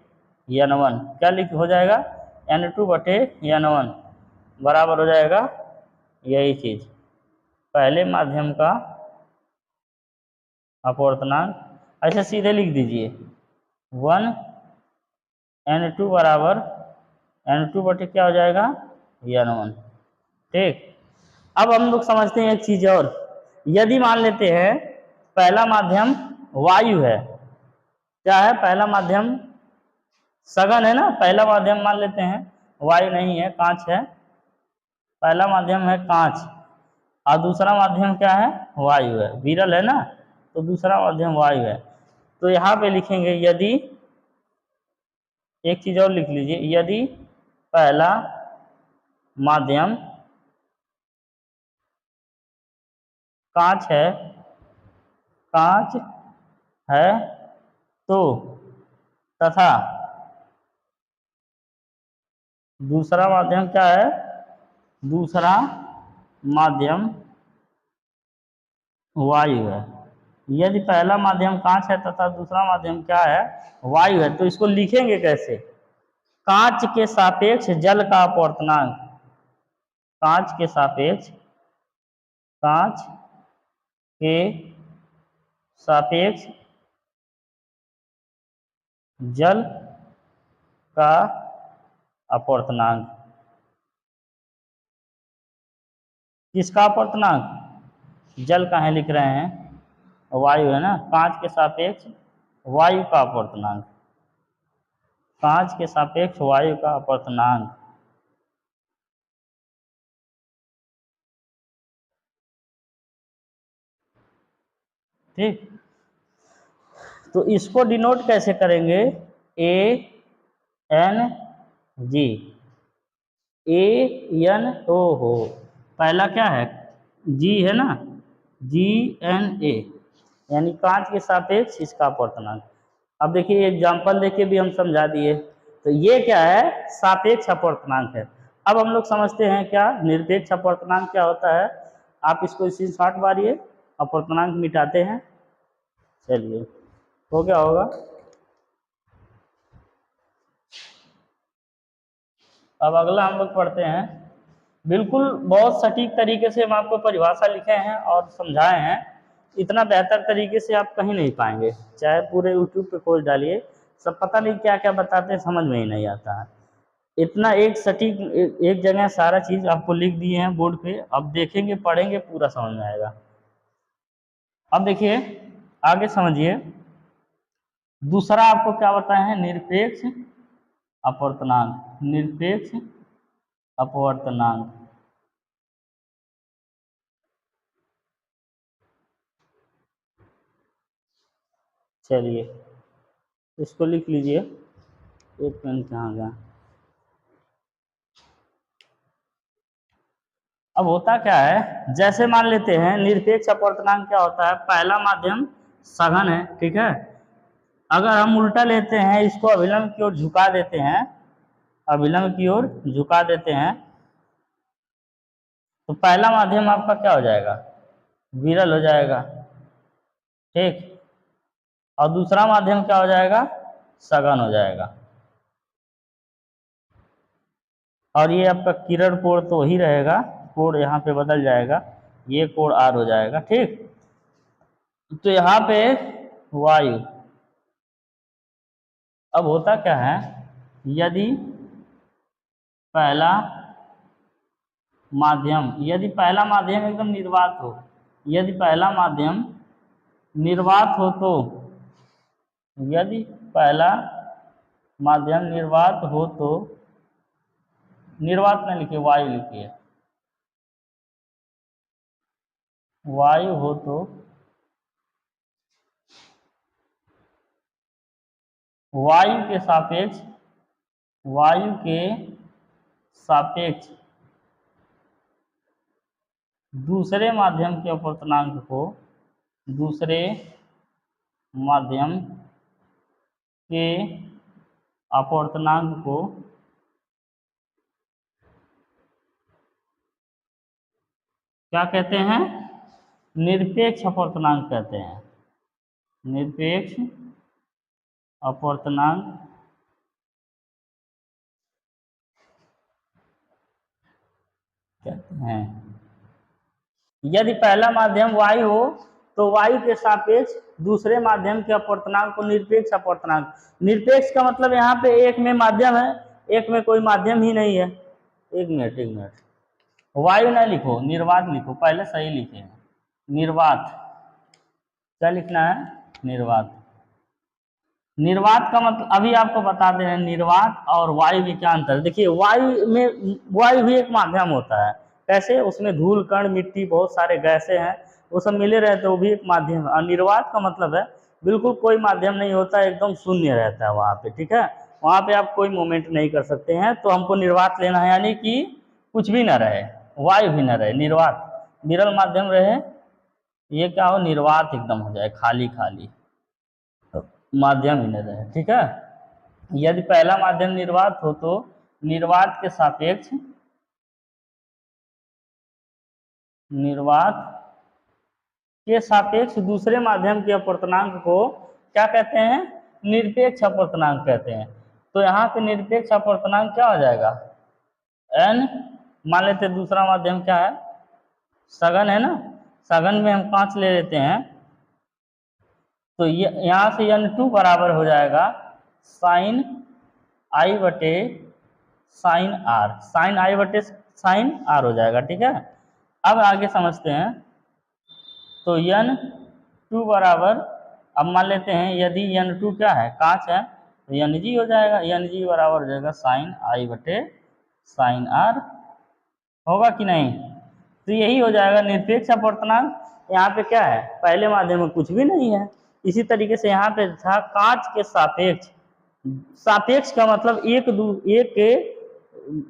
n1। क्या लिख हो जाएगा? n2 बटे n1 बराबर हो जाएगा यही चीज, पहले माध्यम का अपवर्तनांक। ऐसे सीधे लिख दीजिए 1n2 बराबर n2 बटे क्या हो जाएगा? n1। ठीक, अब हम लोग समझते हैं एक चीज और। यदि मान लेते हैं पहला माध्यम वायु है, क्या है? पहला माध्यम सघन है ना, पहला माध्यम मान लेते हैं वायु नहीं है, कांच है। पहला माध्यम है कांच और दूसरा माध्यम क्या है? वायु है, विरल है ना, तो दूसरा माध्यम वायु है। तो यहाँ पे लिखेंगे यदि, एक चीज और लिख लीजिए, यदि पहला माध्यम कांच है, कांच है तो तथा दूसरा माध्यम क्या है? दूसरा माध्यम वायु है। यदि पहला माध्यम कांच है तथा दूसरा माध्यम क्या है? वायु है, तो इसको लिखेंगे कैसे? कांच के सापेक्ष जल का अपवर्तनांक, कांच के सापेक्ष, कांच के सापेक्ष जल का अपवर्तनांक। किसका अपवर्तनांक? जल का है लिख रहे हैं, वायु है ना, कांच के सापेक्ष वायु का अपवर्तनांक, कांच के सापेक्ष वायु का अपवर्तनांक। ठीक, तो इसको डिनोट कैसे करेंगे? ANG, AN हो, पहला क्या है? G है ना, GNA, यानी कांच के सापेक्ष इसका अपवर्तनांक। अब देखिए एग्जाम्पल देके भी हम समझा दिए, तो ये क्या है? सापेक्ष अपवर्तनांक है। अब हम लोग समझते हैं क्या निरपेक्ष अपवर्तनांक क्या होता है। आप इसको इसी शॉर्ट मारिए, अपवर्तनांक मिटाते हैं। चलिए, हो गया होगा। अब अगला हम लोग पढ़ते हैं। बिल्कुल बहुत सटीक तरीके से हम आपको परिभाषा लिखे हैं और समझाए हैं, इतना बेहतर तरीके से आप कहीं नहीं पाएंगे। चाहे पूरे यूट्यूब पे खोज डालिए, सब पता नहीं क्या क्या बताते हैं, समझ में ही नहीं आता है। इतना एक सटीक एक जगह सारा चीज़ आपको लिख दिए हैं बोर्ड पे, अब देखेंगे पढ़ेंगे पूरा समझ में आएगा। अब देखिए आगे समझिए, दूसरा आपको क्या बताया है, निरपेक्ष अपवर्तनांक। निरपेक्ष अपवर्तनांक, चलिए इसको लिख लीजिए, एक पेन कहाँ गया। अब होता क्या है, जैसे मान लेते हैं निरपेक्ष अपवर्तनांक क्या होता है, पहला माध्यम सघन है, ठीक है। अगर हम उल्टा लेते हैं, इसको अभिलंब की ओर झुका देते हैं, अभिलंब की ओर झुका देते हैं, तो पहला माध्यम आपका क्या हो जाएगा, विरल हो जाएगा, ठीक। और दूसरा माध्यम क्या हो जाएगा, सघन हो जाएगा। और ये आपका किरण कोण तो ही रहेगा, कोण यहाँ पे बदल जाएगा, ये कोण आर हो जाएगा, ठीक। तो यहाँ पे वायु, अब होता क्या है, यदि पहला माध्यम एकदम निर्वात हो, यदि पहला माध्यम निर्वात हो तो, यदि पहला माध्यम निर्वात हो तो, निर्वात न लिखिए, वायु लिखिए, वायु हो तो वायु के सापेक्ष, वायु के सापेक्ष दूसरे माध्यम के अपवर्तनांक को, दूसरे माध्यम के अपवर्तनांक को क्या कहते हैं, निरपेक्ष अपवर्तनांक कहते हैं, निरपेक्ष अपवर्तनांक कहते हैं। यदि पहला माध्यम वायु हो तो वायु के सापेक्ष दूसरे माध्यम के अपवर्तनांक को निरपेक्ष अपवर्तनांक, निरपेक्ष का मतलब यहाँ पे एक में माध्यम है, एक में कोई माध्यम ही नहीं है। एक मिनट, वायु ना लिखो, निर्वात लिखो, पहले सही लिखे हैं, निर्वात, क्या लिखना है, निर्वात। निर्वात का मतलब अभी आपको बता दे रहे हैं, निर्वात और वायु में क्या अंतर है। देखिए वायु भी एक माध्यम होता है, कैसे, उसमें धूल कण मिट्टी बहुत सारे गैसें हैं, वो सब मिले रहते हैं, वो भी एक माध्यम है। और निर्वात का मतलब है बिल्कुल कोई माध्यम नहीं होता, एकदम शून्य रहता है वहाँ पे, ठीक है, वहाँ पे आप कोई मूवमेंट नहीं कर सकते हैं, तो हमको निर्वात लेना है, यानी कि कुछ भी ना रहे, वायु भी ना रहे, निर्वात, विरल माध्यम रहे, ये क्या हो, निर्वात एकदम हो जाए, खाली खाली, माध्यम ही न रहे, ठीक है। यदि पहला माध्यम निर्वात हो तो निर्वात के सापेक्ष, निर्वात के सापेक्ष दूसरे माध्यम के अपवर्तनांक को क्या कहते हैं, निरपेक्ष अपवर्तनांक कहते हैं। तो यहाँ पे निरपेक्ष अपवर्तनांक क्या हो जाएगा, n, मान लेते दूसरा माध्यम क्या है, सघन है ना, सघन में हम कांच ले लेते हैं, तो यहाँ से n2 बराबर हो जाएगा साइन आई बटे साइन आर, साइन आई बटे साइन आर हो जाएगा, ठीक है। अब आगे समझते हैं, तो n2 बराबर, अब मान लेते हैं यदि n2 क्या है, कांच है, तो Ng हो जाएगा, Ng बराबर हो जाएगा साइन आई बटे साइन आर, होगा कि नहीं। तो यही हो जाएगा निरपेक्ष अपवर्तनांक। यहाँ पे क्या है, पहले माध्यम में कुछ भी नहीं है, इसी तरीके से यहाँ पे था कांच के सापेक्ष, सापेक्ष का मतलब एक के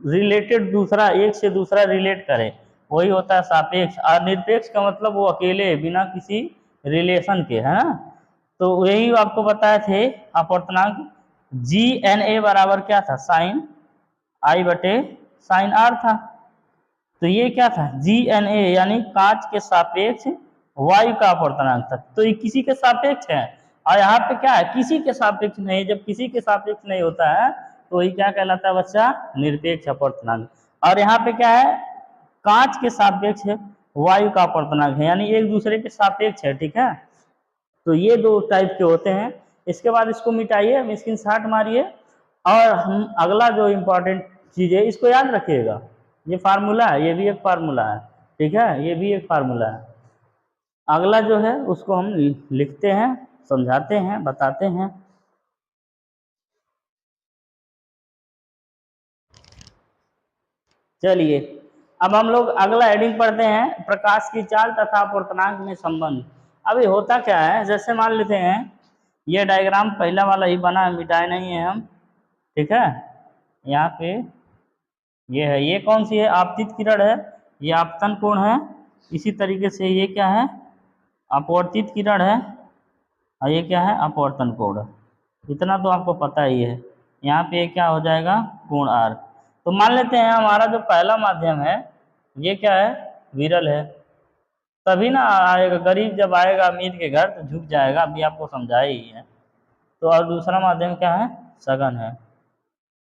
रिलेटेड दूसरा, एक से दूसरा रिलेट करे, वही होता है सापेक्ष। और निरपेक्ष का मतलब वो अकेले बिना किसी रिलेशन के, है ना। तो यही आपको बताए थे, अपवर्तनांक GNA बराबर क्या था, साइन आई बटे साइन आर था। तो ये क्या था, GNA यानी कांच के सापेक्ष वायु का अपवर्तनांक था, तो ये किसी के सापेक्ष है। और यहाँ पे क्या है, किसी के सापेक्ष नहीं, जब किसी के सापेक्ष नहीं होता है तो वही क्या कहलाता है बच्चा, निरपेक्ष अपवर्तनांक। और यहाँ पे क्या है, कांच के सापेक्ष वायु का अपवर्तनांक है, यानी एक दूसरे के सापेक्ष है, ठीक है। तो ये दो टाइप के होते हैं। इसके बाद इसको मिटाइए, स्क्रीनशॉट मारिए, और हम अगला जो इम्पोर्टेंट चीज है इसको याद रखिएगा। ये फार्मूला है, ये भी एक फार्मूला है, ठीक है, ये भी एक फार्मूला है। अगला जो है उसको हम लिखते हैं, समझाते हैं, बताते हैं। चलिए अब हम लोग अगला हेडिंग पढ़ते हैं, प्रकाश की चाल तथा अपवर्तनांक में संबंध। अभी होता क्या है, जैसे मान लेते हैं ये डायग्राम पहला वाला ही बना है, मिटाए नहीं है हम, ठीक है। यहाँ पे ये है, ये कौन सी है, आपतित किरण है, ये आपतन कोण है। इसी तरीके से ये क्या है, अपवर्तित किरण है, और ये क्या है, अपवर्तन कोण। इतना तो आपको पता ही है। यहाँ पे क्या हो जाएगा, कोण आर। तो मान लेते हैं हमारा जो पहला माध्यम है ये क्या है, विरल है, तभी ना आएगा, गरीब जब आएगा अमीर के घर तो झुक जाएगा, अभी आपको समझाया ही है। तो और दूसरा माध्यम क्या है, सघन है,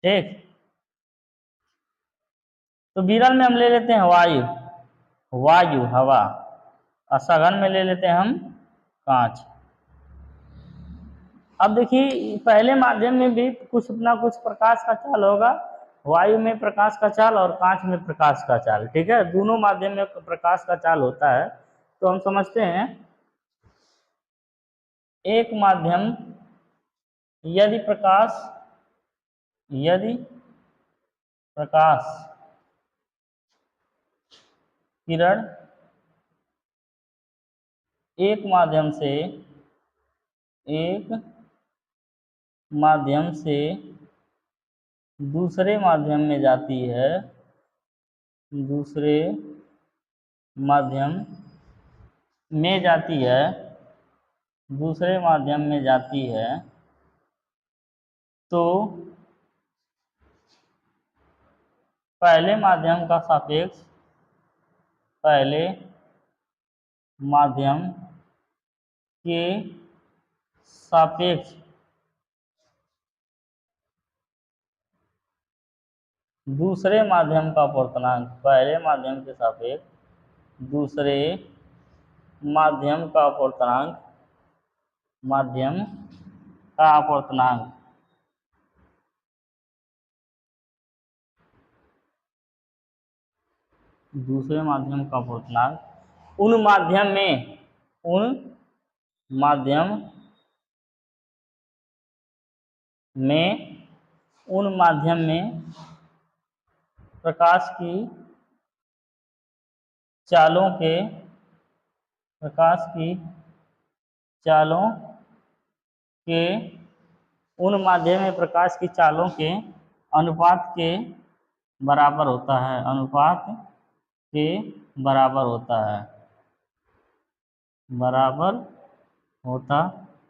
ठीक। तो विरल में हम ले लेते हैं वायु, वायु हवा, और सघन में ले लेते हैं हम कांच। अब देखिए पहले माध्यम में भी कुछ अपना कुछ प्रकाश का चाल होगा, वायु में प्रकाश का चाल और कांच में प्रकाश का चाल, ठीक है, दोनों माध्यम में प्रकाश का चाल होता है। तो हम समझते हैं, एक माध्यम यदि प्रकाश किरण एक माध्यम से दूसरे माध्यम में जाती है, दूसरे माध्यम में जाती है, तो पहले माध्यम के सापेक्ष दूसरे माध्यम का अपवर्तनांक, पहले माध्यम के सापेक्ष दूसरे माध्यम का अपवर्तनांक, दूसरे माध्यम का अपवर्तनांक उन माध्यम में प्रकाश की चालों के उन माध्यम में प्रकाश की चालों के अनुपात के बराबर होता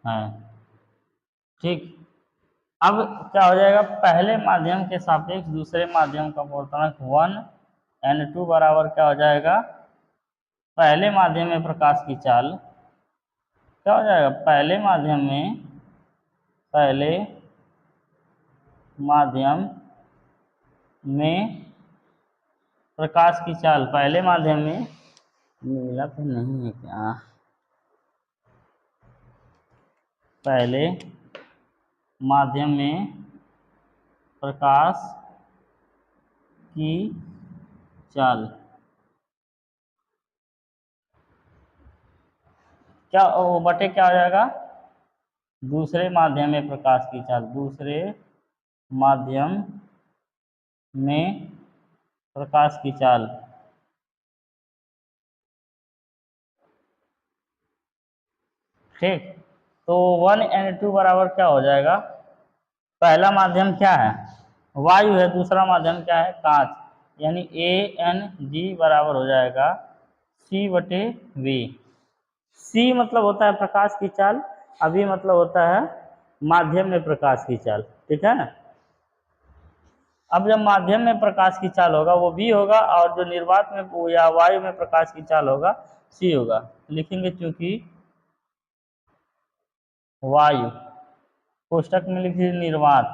है, ठीक। अब क्या हो जाएगा, पहले माध्यम के सापेक्ष दूसरे माध्यम का अपवर्तनांक 1n2 बराबर क्या हो जाएगा, पहले माध्यम में प्रकाश की चाल क्या हो जाएगा, पहले माध्यम में प्रकाश की चाल, पहले माध्यम में मिला तो नहीं है क्या, पहले माध्यम में प्रकाश की चाल क्या बटे क्या हो जाएगा, दूसरे माध्यम में प्रकाश की चाल, दूसरे माध्यम में प्रकाश की चाल, ठीक। तो 1n2 बराबर क्या हो जाएगा, पहला माध्यम क्या है, वायु है, दूसरा माध्यम क्या है, कांच, यानी ANG बराबर हो जाएगा C/V। C मतलब होता है प्रकाश की चाल, अभी मतलब होता है माध्यम में प्रकाश की चाल, ठीक है। अब जब माध्यम में प्रकाश की चाल होगा वो V होगा, और जो निर्वात में या वायु में प्रकाश की चाल होगा C होगा। लिखेंगे चूंकि वायु, कोष्टक में लिखिए निर्वात,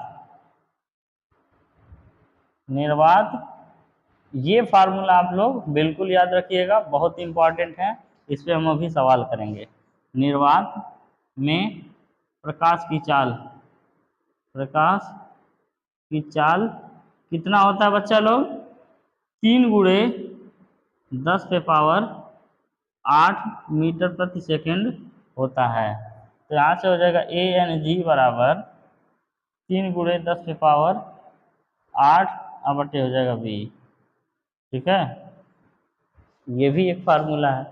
निर्वात, ये फार्मूला आप लोग बिल्कुल याद रखिएगा, बहुत इंपॉर्टेंट है, इस पे हम अभी सवाल करेंगे। निर्वात में प्रकाश की चाल, प्रकाश की चाल कितना होता है बच्चा लोग? 3 × 10⁻8 मीटर प्रति सेकंड होता है। तो यहाँ से हो जाएगा ANG बराबर 3 × 10⁻8 हो जाएगा V। ठीक है, ये भी एक फार्मूला है।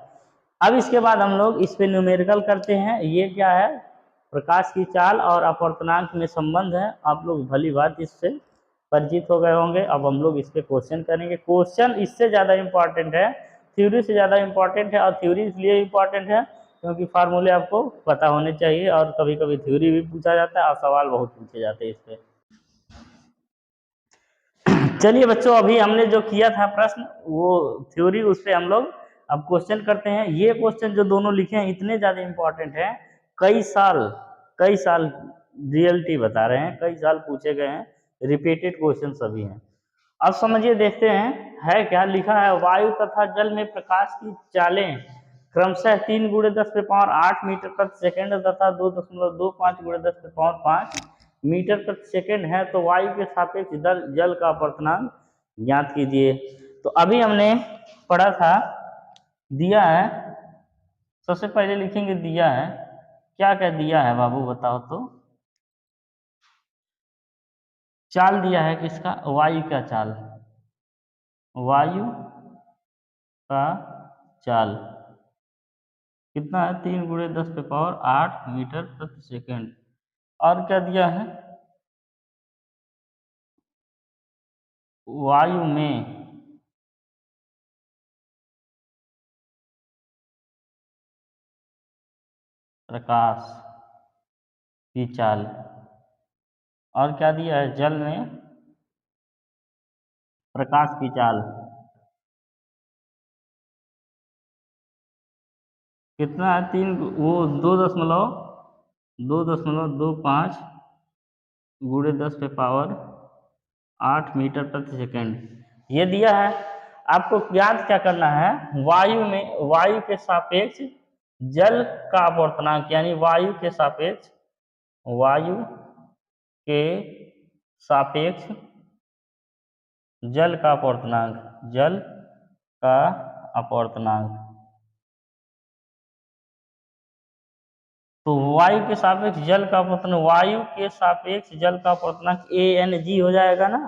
अब इसके बाद हम लोग इस पे न्यूमेरिकल करते हैं। ये क्या है? प्रकाश की चाल और अपवर्तनांक में संबंध है। आप लोग भली बात इससे परिचित हो गए होंगे। अब हम लोग इस पे क्वेश्चन करेंगे। क्वेश्चन इससे ज़्यादा इम्पॉर्टेंट है, थ्योरी से ज़्यादा इम्पॉर्टेंट है। और थ्योरी इसलिए इम्पॉर्टेंट है क्योंकि फार्मूले आपको पता होने चाहिए, और कभी कभी थ्योरी भी पूछा जाता है और सवाल बहुत पूछे जाते हैं इस पर। चलिए बच्चों, अभी हमने जो किया था प्रश्न वो थ्योरी, उस पर हम लोग अब क्वेश्चन करते हैं। ये क्वेश्चन जो दोनों लिखे हैं इतने ज़्यादा इम्पोर्टेंट हैं, कई साल रियलिटी बता रहे हैं, कई साल पूछे गए हैं, रिपीटेड क्वेश्चन सभी हैं। अब समझिए, देखते हैं है क्या लिखा है। वायु तथा जल में प्रकाश की चालें क्रमशः 3 × 10⁸ मीटर प्रति सेकंड तथा 2.25 × 10⁵ मीटर प्रति सेकंड है, तो वायु के सापेक्ष जल का अपवर्तनांक ज्ञात कीजिए। तो अभी हमने पढ़ा था, दिया है, सबसे पहले लिखेंगे दिया है। क्या क्या दिया है बाबू बताओ तो? चाल दिया है किसका? वायु का चाल, वायु का चाल कितना है? 3 × 10⁸ मीटर प्रति सेकंड। और क्या दिया है? वायु में प्रकाश की चाल। और क्या दिया है? जल में प्रकाश की चाल कितना है? 2.25 × 10⁸ मीटर प्रति सेकंड ये दिया है। आपको याद क्या करना है? वायु के सापेक्ष जल का अपवर्तनांक, यानी वायु के सापेक्ष जल का अपवर्तनांक। तो वायु के सापेक्ष जल का अपवर्तनांक, वायु के सापेक्ष जल का अपवर्तनांक ANG हो जाएगा ना।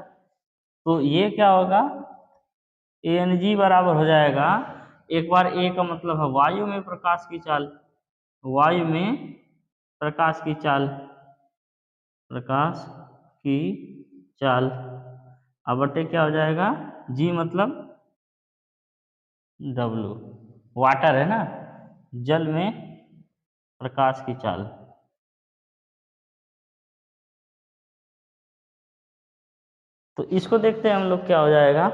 तो ये क्या होगा? ANG बराबर हो जाएगा, एक बार A का मतलब है वायु में प्रकाश की चाल, वायु में प्रकाश की चाल अब बटे क्या हो जाएगा? G मतलब W, वाटर है ना, जल में प्रकाश की चाल। तो इसको देखते हैं हम लोग क्या हो जाएगा।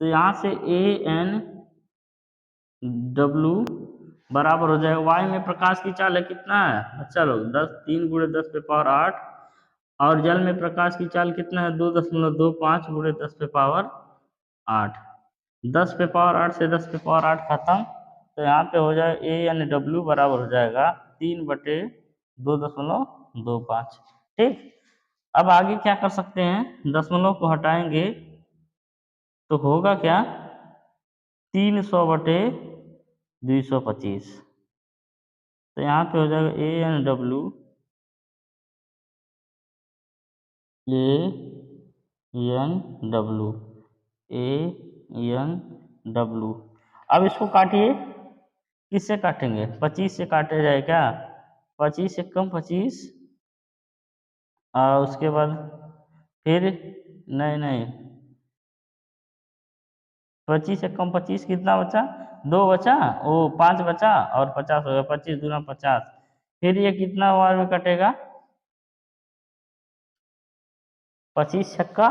तो यहाँ से ANW बराबर हो जाएगा, वायु में प्रकाश की चाल है कितना है बच्चा लोग? 3 × 10⁸ और जल में प्रकाश की चाल कितना है? 2.25 × 10⁸। 10⁸ से 10⁸ खत्म, तो यहाँ पे हो जाए ANW बराबर हो जाएगा 3/2.25। ठीक, अब आगे क्या कर सकते हैं? दशमलव को हटाएंगे तो होगा क्या? 300/225। तो यहाँ पे हो जाएगा ANW अब इसको काटिए। किससे काटेंगे? 25 से काटे जाए क्या? 25 से कम 25, और उसके बाद फिर नहीं 25 से कम 25 कितना बचा? 2 बचा, ओ 5 बचा, और 50 हो गया। 25 दूना 50। फिर ये कितना बार में कटेगा? 25 छक्का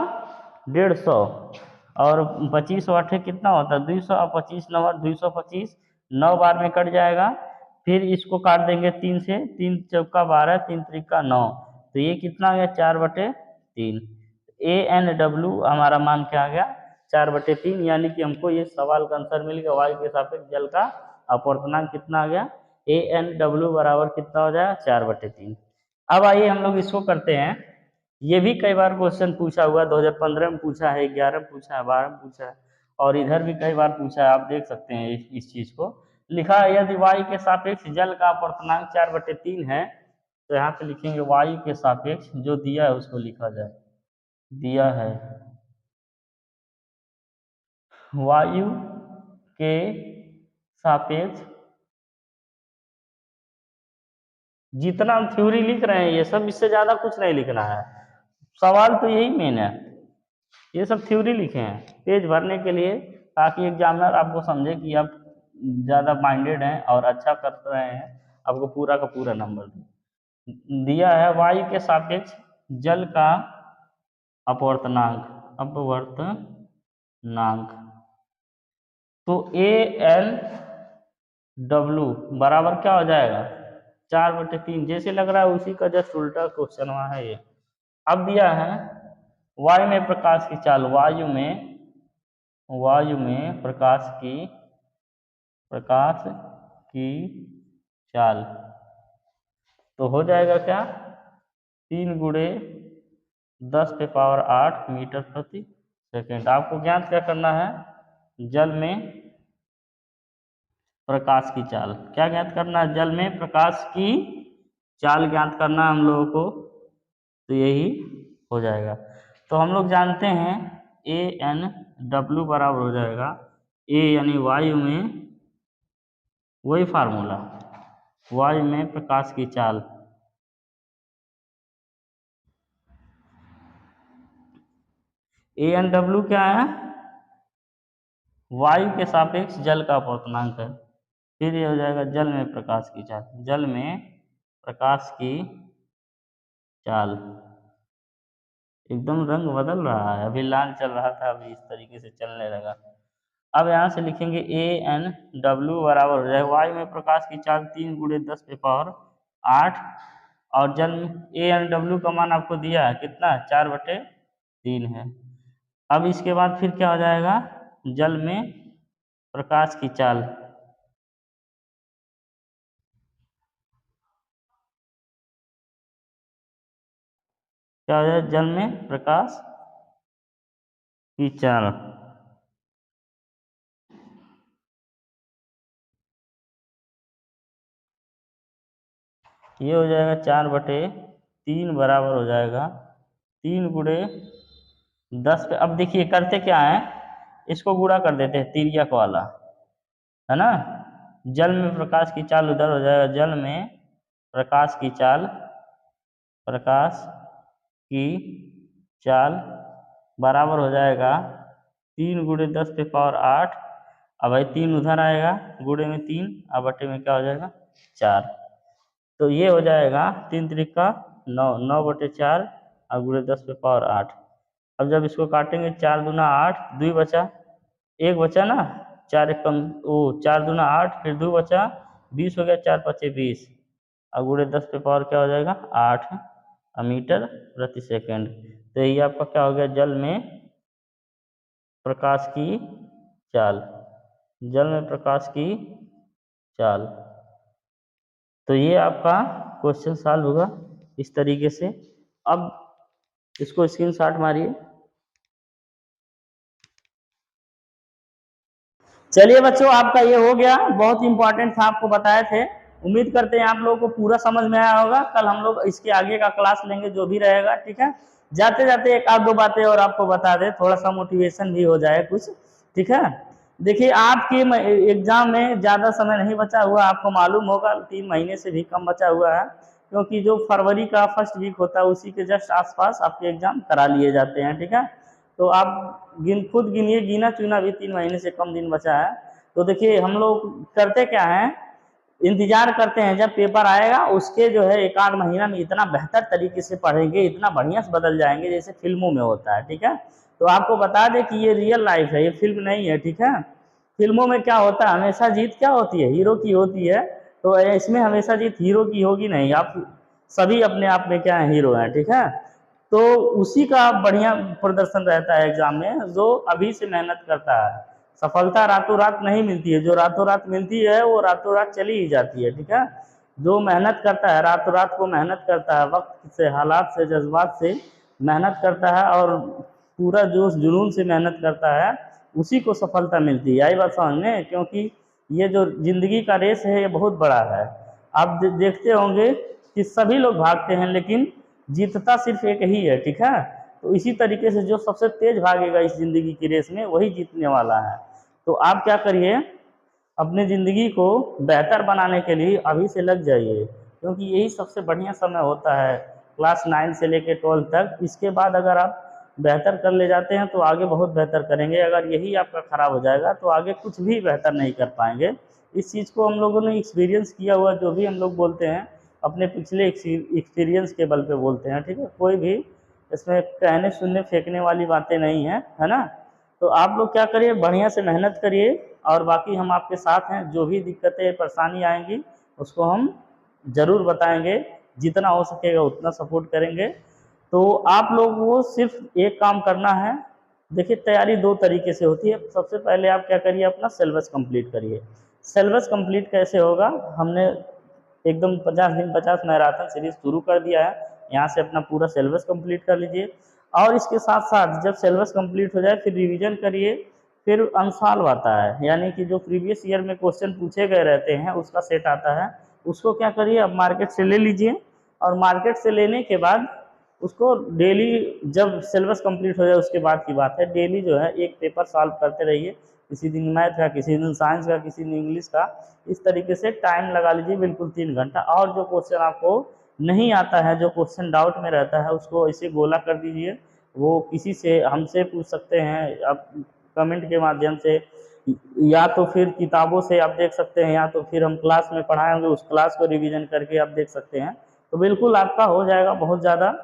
150, और 25 आठे कितना होता है? 200, और 25 9 225, 9 बार में कट जाएगा। फिर इसको काट देंगे 3 से, 3 चौका 12, 3 त्रिका 9, तो ये कितना हो गया? 4/12। 3। ANW हमारा मान क्या आ गया 4/3, यानी कि हमको ये सवाल का आंसर मिल गया। वायु के सापेक्ष जल का अपवर्तनांक कितना आ गया, ANW बराबर कितना हो जाएगा 4/3। अब आइए हम लोग इसको करते हैं। ये भी कई बार क्वेश्चन पूछा हुआ, 2015 में पूछा है, 11 में पूछा है, 12 में पूछा है, और इधर भी कई बार पूछा है। आप देख सकते हैं इस चीज को लिखा है, यदि वायु के सापेक्ष जल का अपवर्तनांक 4/3 है तो यहाँ पे लिखेंगे वायु के सापेक्ष, जो दिया है उसको लिखा जाए। दिया है वायु के सापेक्ष, जितना हम थ्योरी लिख रहे हैं ये सब, इससे ज्यादा कुछ नहीं लिखना है। सवाल तो यही मेन है, ये सब थ्योरी लिखे हैं पेज भरने के लिए, ताकि एग्जामिनर आपको समझे कि आप ज्यादा माइंडेड हैं और अच्छा कर रहे हैं, आपको पूरा का पूरा नंबर दे। दिया है वायु के सापेक्ष जल का अपवर्तनांक, तो ANW बराबर क्या हो जाएगा 4/3। जैसे लग रहा है उसी का जस्ट उल्टा क्वेश्चन वहां है ये। अब दिया है वायु में प्रकाश की चाल, वायु में प्रकाश की चाल, तो हो जाएगा क्या 3 गुणे 10⁸ मीटर प्रति सेकेंड। आपको ज्ञात क्या करना है, जल में प्रकाश की चाल। क्या ज्ञात करना है, जल में प्रकाश की चाल ज्ञात करना हम लोगों को, तो यही हो जाएगा। तो हम लोग जानते हैं ANW बराबर हो जाएगा A यानी वायु में, वही फार्मूला, वायु में प्रकाश की चाल, ANW क्या है, वायु के सापेक्ष जल का अपवर्तनांक है। फिर ये हो जाएगा जल में प्रकाश की चाल, जल में प्रकाश की चाल। एकदम रंग बदल रहा है, अभी लाल चल रहा था, अभी इस तरीके से चलने लगा। अब यहाँ से लिखेंगे ANW बराबर हो जाएगा वायु में प्रकाश की चाल 3 गुणे 10⁸, और जल में ANW का मान आपको दिया है कितना 4/3 है। अब इसके बाद फिर क्या हो जाएगा, जल में प्रकाश की चाल, क्या हो जाएगा, जल में प्रकाश की चाल, ये हो जाएगा 4/3 बराबर हो जाएगा 3 गुणे 10 पे। अब देखिए करते क्या है, इसको गुणा कर देते हैं तिर्यक वाला, है ना। जल में प्रकाश की चाल उधर हो जाएगा, जल में प्रकाश की चाल बराबर हो जाएगा 3 गुणे 10⁸। अब भाई 3 उधर आएगा, गुणे में 3, अब बटे में क्या हो जाएगा 4। तो ये हो जाएगा 3 त्रिका 9, 9/4 और गुणे 10⁸। अब जब इसको काटेंगे 4 दूना 8, 2 बचा, 1 बचा ना, 4 एक कम, 4 दूना 8, फिर 2 बचा, 20 हो गया, 4 5 20, और गुणे 10⁸ क्या हो जाएगा 8 मीटर प्रति सेकेंड। तो ये आपका क्या हो गया, जल में प्रकाश की चाल, जल में प्रकाश की चाल। तो ये आपका क्वेश्चन सॉल्व होगा इस तरीके से। अब इसको स्क्रीनशॉट मारिए। चलिए बच्चों, आपका ये हो गया, बहुत इंपॉर्टेंट था, आपको बताए थे। उम्मीद करते हैं आप लोगों को पूरा समझ में आया होगा। कल हम लोग इसके आगे का क्लास लेंगे, जो भी रहेगा, ठीक है। जाते जाते एक आध दो बातें और आपको बता दे, थोड़ा सा मोटिवेशन भी हो जाए कुछ, ठीक है। देखिए आपके एग्जाम में ज्यादा समय नहीं बचा हुआ, आपको मालूम होगा 3 महीने से भी कम बचा हुआ है, क्योंकि जो फरवरी का फर्स्ट वीक होता है उसी के जस्ट आसपास आपके एग्जाम करा लिए जाते हैं, ठीक है। तो आप खुद गिनिए, गिना चुना भी 3 महीने से कम दिन बचा है। तो देखिए हम लोग करते क्या हैं, इंतजार करते हैं जब पेपर आएगा, उसके जो है 1 आध महीना में इतना बेहतर तरीके से पढ़ेंगे, इतना बढ़िया से बदल जाएंगे जैसे फिल्मों में होता है, ठीक है। तो आपको बता दें कि ये रियल लाइफ है, ये फिल्म नहीं है, ठीक है। फिल्मों में क्या होता है, हमेशा जीत क्या होती है, हीरो की होती है। तो इसमें हमेशा जीत हीरो की होगी नहीं, आप सभी अपने आप में क्या है, हीरो हैं, ठीक है। तो उसी का बढ़िया प्रदर्शन रहता है एग्जाम में, जो अभी से मेहनत करता है। सफलता रातों रात नहीं मिलती है, जो रातों रात मिलती है वो रातों रात चली ही जाती है, ठीक है। जो मेहनत करता है, रातों रात को मेहनत करता है, वक्त से, हालात से, जज्बात से मेहनत करता है और पूरा जोश जुनून से मेहनत करता है, उसी को सफलता मिलती है। आई बात समझ में? क्योंकि ये जो जिंदगी का रेस है ये बहुत बड़ा है। आप देखते होंगे कि सभी लोग भागते हैं लेकिन जीतता सिर्फ एक ही है, ठीक है। तो इसी तरीके से जो सबसे तेज भागेगा इस जिंदगी की रेस में वही जीतने वाला है। तो आप क्या करिए, अपनी ज़िंदगी को बेहतर बनाने के लिए अभी से लग जाइए, क्योंकि यही सबसे बढ़िया समय होता है क्लास 9 से लेकर 12 तक। इसके बाद अगर आप बेहतर कर ले जाते हैं तो आगे बहुत बेहतर करेंगे, अगर यही आपका ख़राब हो जाएगा तो आगे कुछ भी बेहतर नहीं कर पाएंगे। इस चीज़ को हम लोगों ने एक्सपीरियंस किया हुआ, जो भी हम लोग बोलते हैं अपने पिछले एक्सपीरियंस के बल पे बोलते हैं, ठीक है। कोई भी इसमें कहने सुनने फेंकने वाली बातें नहीं है, है ना। तो आप लोग क्या करिए, बढ़िया से मेहनत करिए और बाकी हम आपके साथ हैं। जो भी दिक्कतें परेशानी आएंगी उसको हम ज़रूर बताएंगे, जितना हो सकेगा उतना सपोर्ट करेंगे। तो आप लोग को सिर्फ एक काम करना है। देखिए, तैयारी दो तरीके से होती है। सबसे पहले आप क्या करिए, अपना सिलेबस कंप्लीट करिए। सिलेबस कंप्लीट कैसे होगा, हमने एकदम 50 दिन 50 मैराथन सीरीज शुरू कर दिया है। यहाँ से अपना पूरा सिलेबस कंप्लीट कर लीजिए और इसके साथ साथ जब सिलेबस कंप्लीट हो जाए फिर रिवीजन करिए। फिर अनसॉल्व आता है, यानी कि जो प्रीवियस ईयर में क्वेश्चन पूछे गए रहते हैं उसका सेट आता है, उसको क्या करिए, अब मार्केट से ले लीजिए। और मार्केट से लेने के बाद उसको डेली, जब सिलेबस कंप्लीट हो जाए उसके बाद की बात है, डेली जो है एक पेपर सॉल्व करते रहिए। किसी दिन मैथ का, किसी दिन साइंस का, किसी दिन इंग्लिश का। इस तरीके से टाइम लगा लीजिए बिल्कुल 3 घंटा। और जो क्वेश्चन आपको नहीं आता है, जो क्वेश्चन डाउट में रहता है, उसको ऐसे गोला कर दीजिए। वो किसी से, हमसे पूछ सकते हैं आप कमेंट के माध्यम से, या तो फिर किताबों से आप देख सकते हैं, या तो फिर हम क्लास में पढ़ाएंगे उस क्लास को रिवीजन करके आप देख सकते हैं। तो बिल्कुल आपका हो जाएगा, बहुत ज़्यादा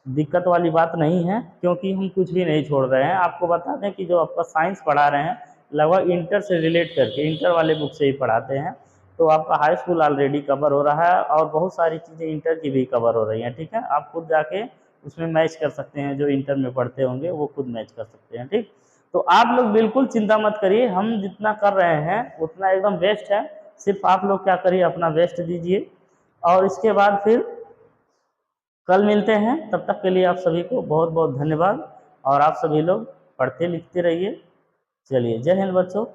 दिक्कत वाली बात नहीं है, क्योंकि हम कुछ भी नहीं छोड़ रहे हैं। आपको बता दें कि जो आपका साइंस पढ़ा रहे हैं लगभग इंटर से रिलेट करके, इंटर वाले बुक से ही पढ़ाते हैं। तो आपका हाई स्कूल ऑलरेडी कवर हो रहा है और बहुत सारी चीज़ें इंटर की भी कवर हो रही हैं, ठीक है। आप खुद जाके उसमें मैच कर सकते हैं, जो इंटर में पढ़ते होंगे वो खुद मैच कर सकते हैं, ठीक। तो आप लोग बिल्कुल चिंता मत करिए, हम जितना कर रहे हैं उतना एकदम बेस्ट है। सिर्फ आप लोग क्या करिए, अपना बेस्ट दीजिए। और इसके बाद फिर कल मिलते हैं। तब तक के लिए आप सभी को बहुत बहुत धन्यवाद। और आप सभी लोग पढ़ते लिखते रहिए। चलिए, जय हिंद बच्चों।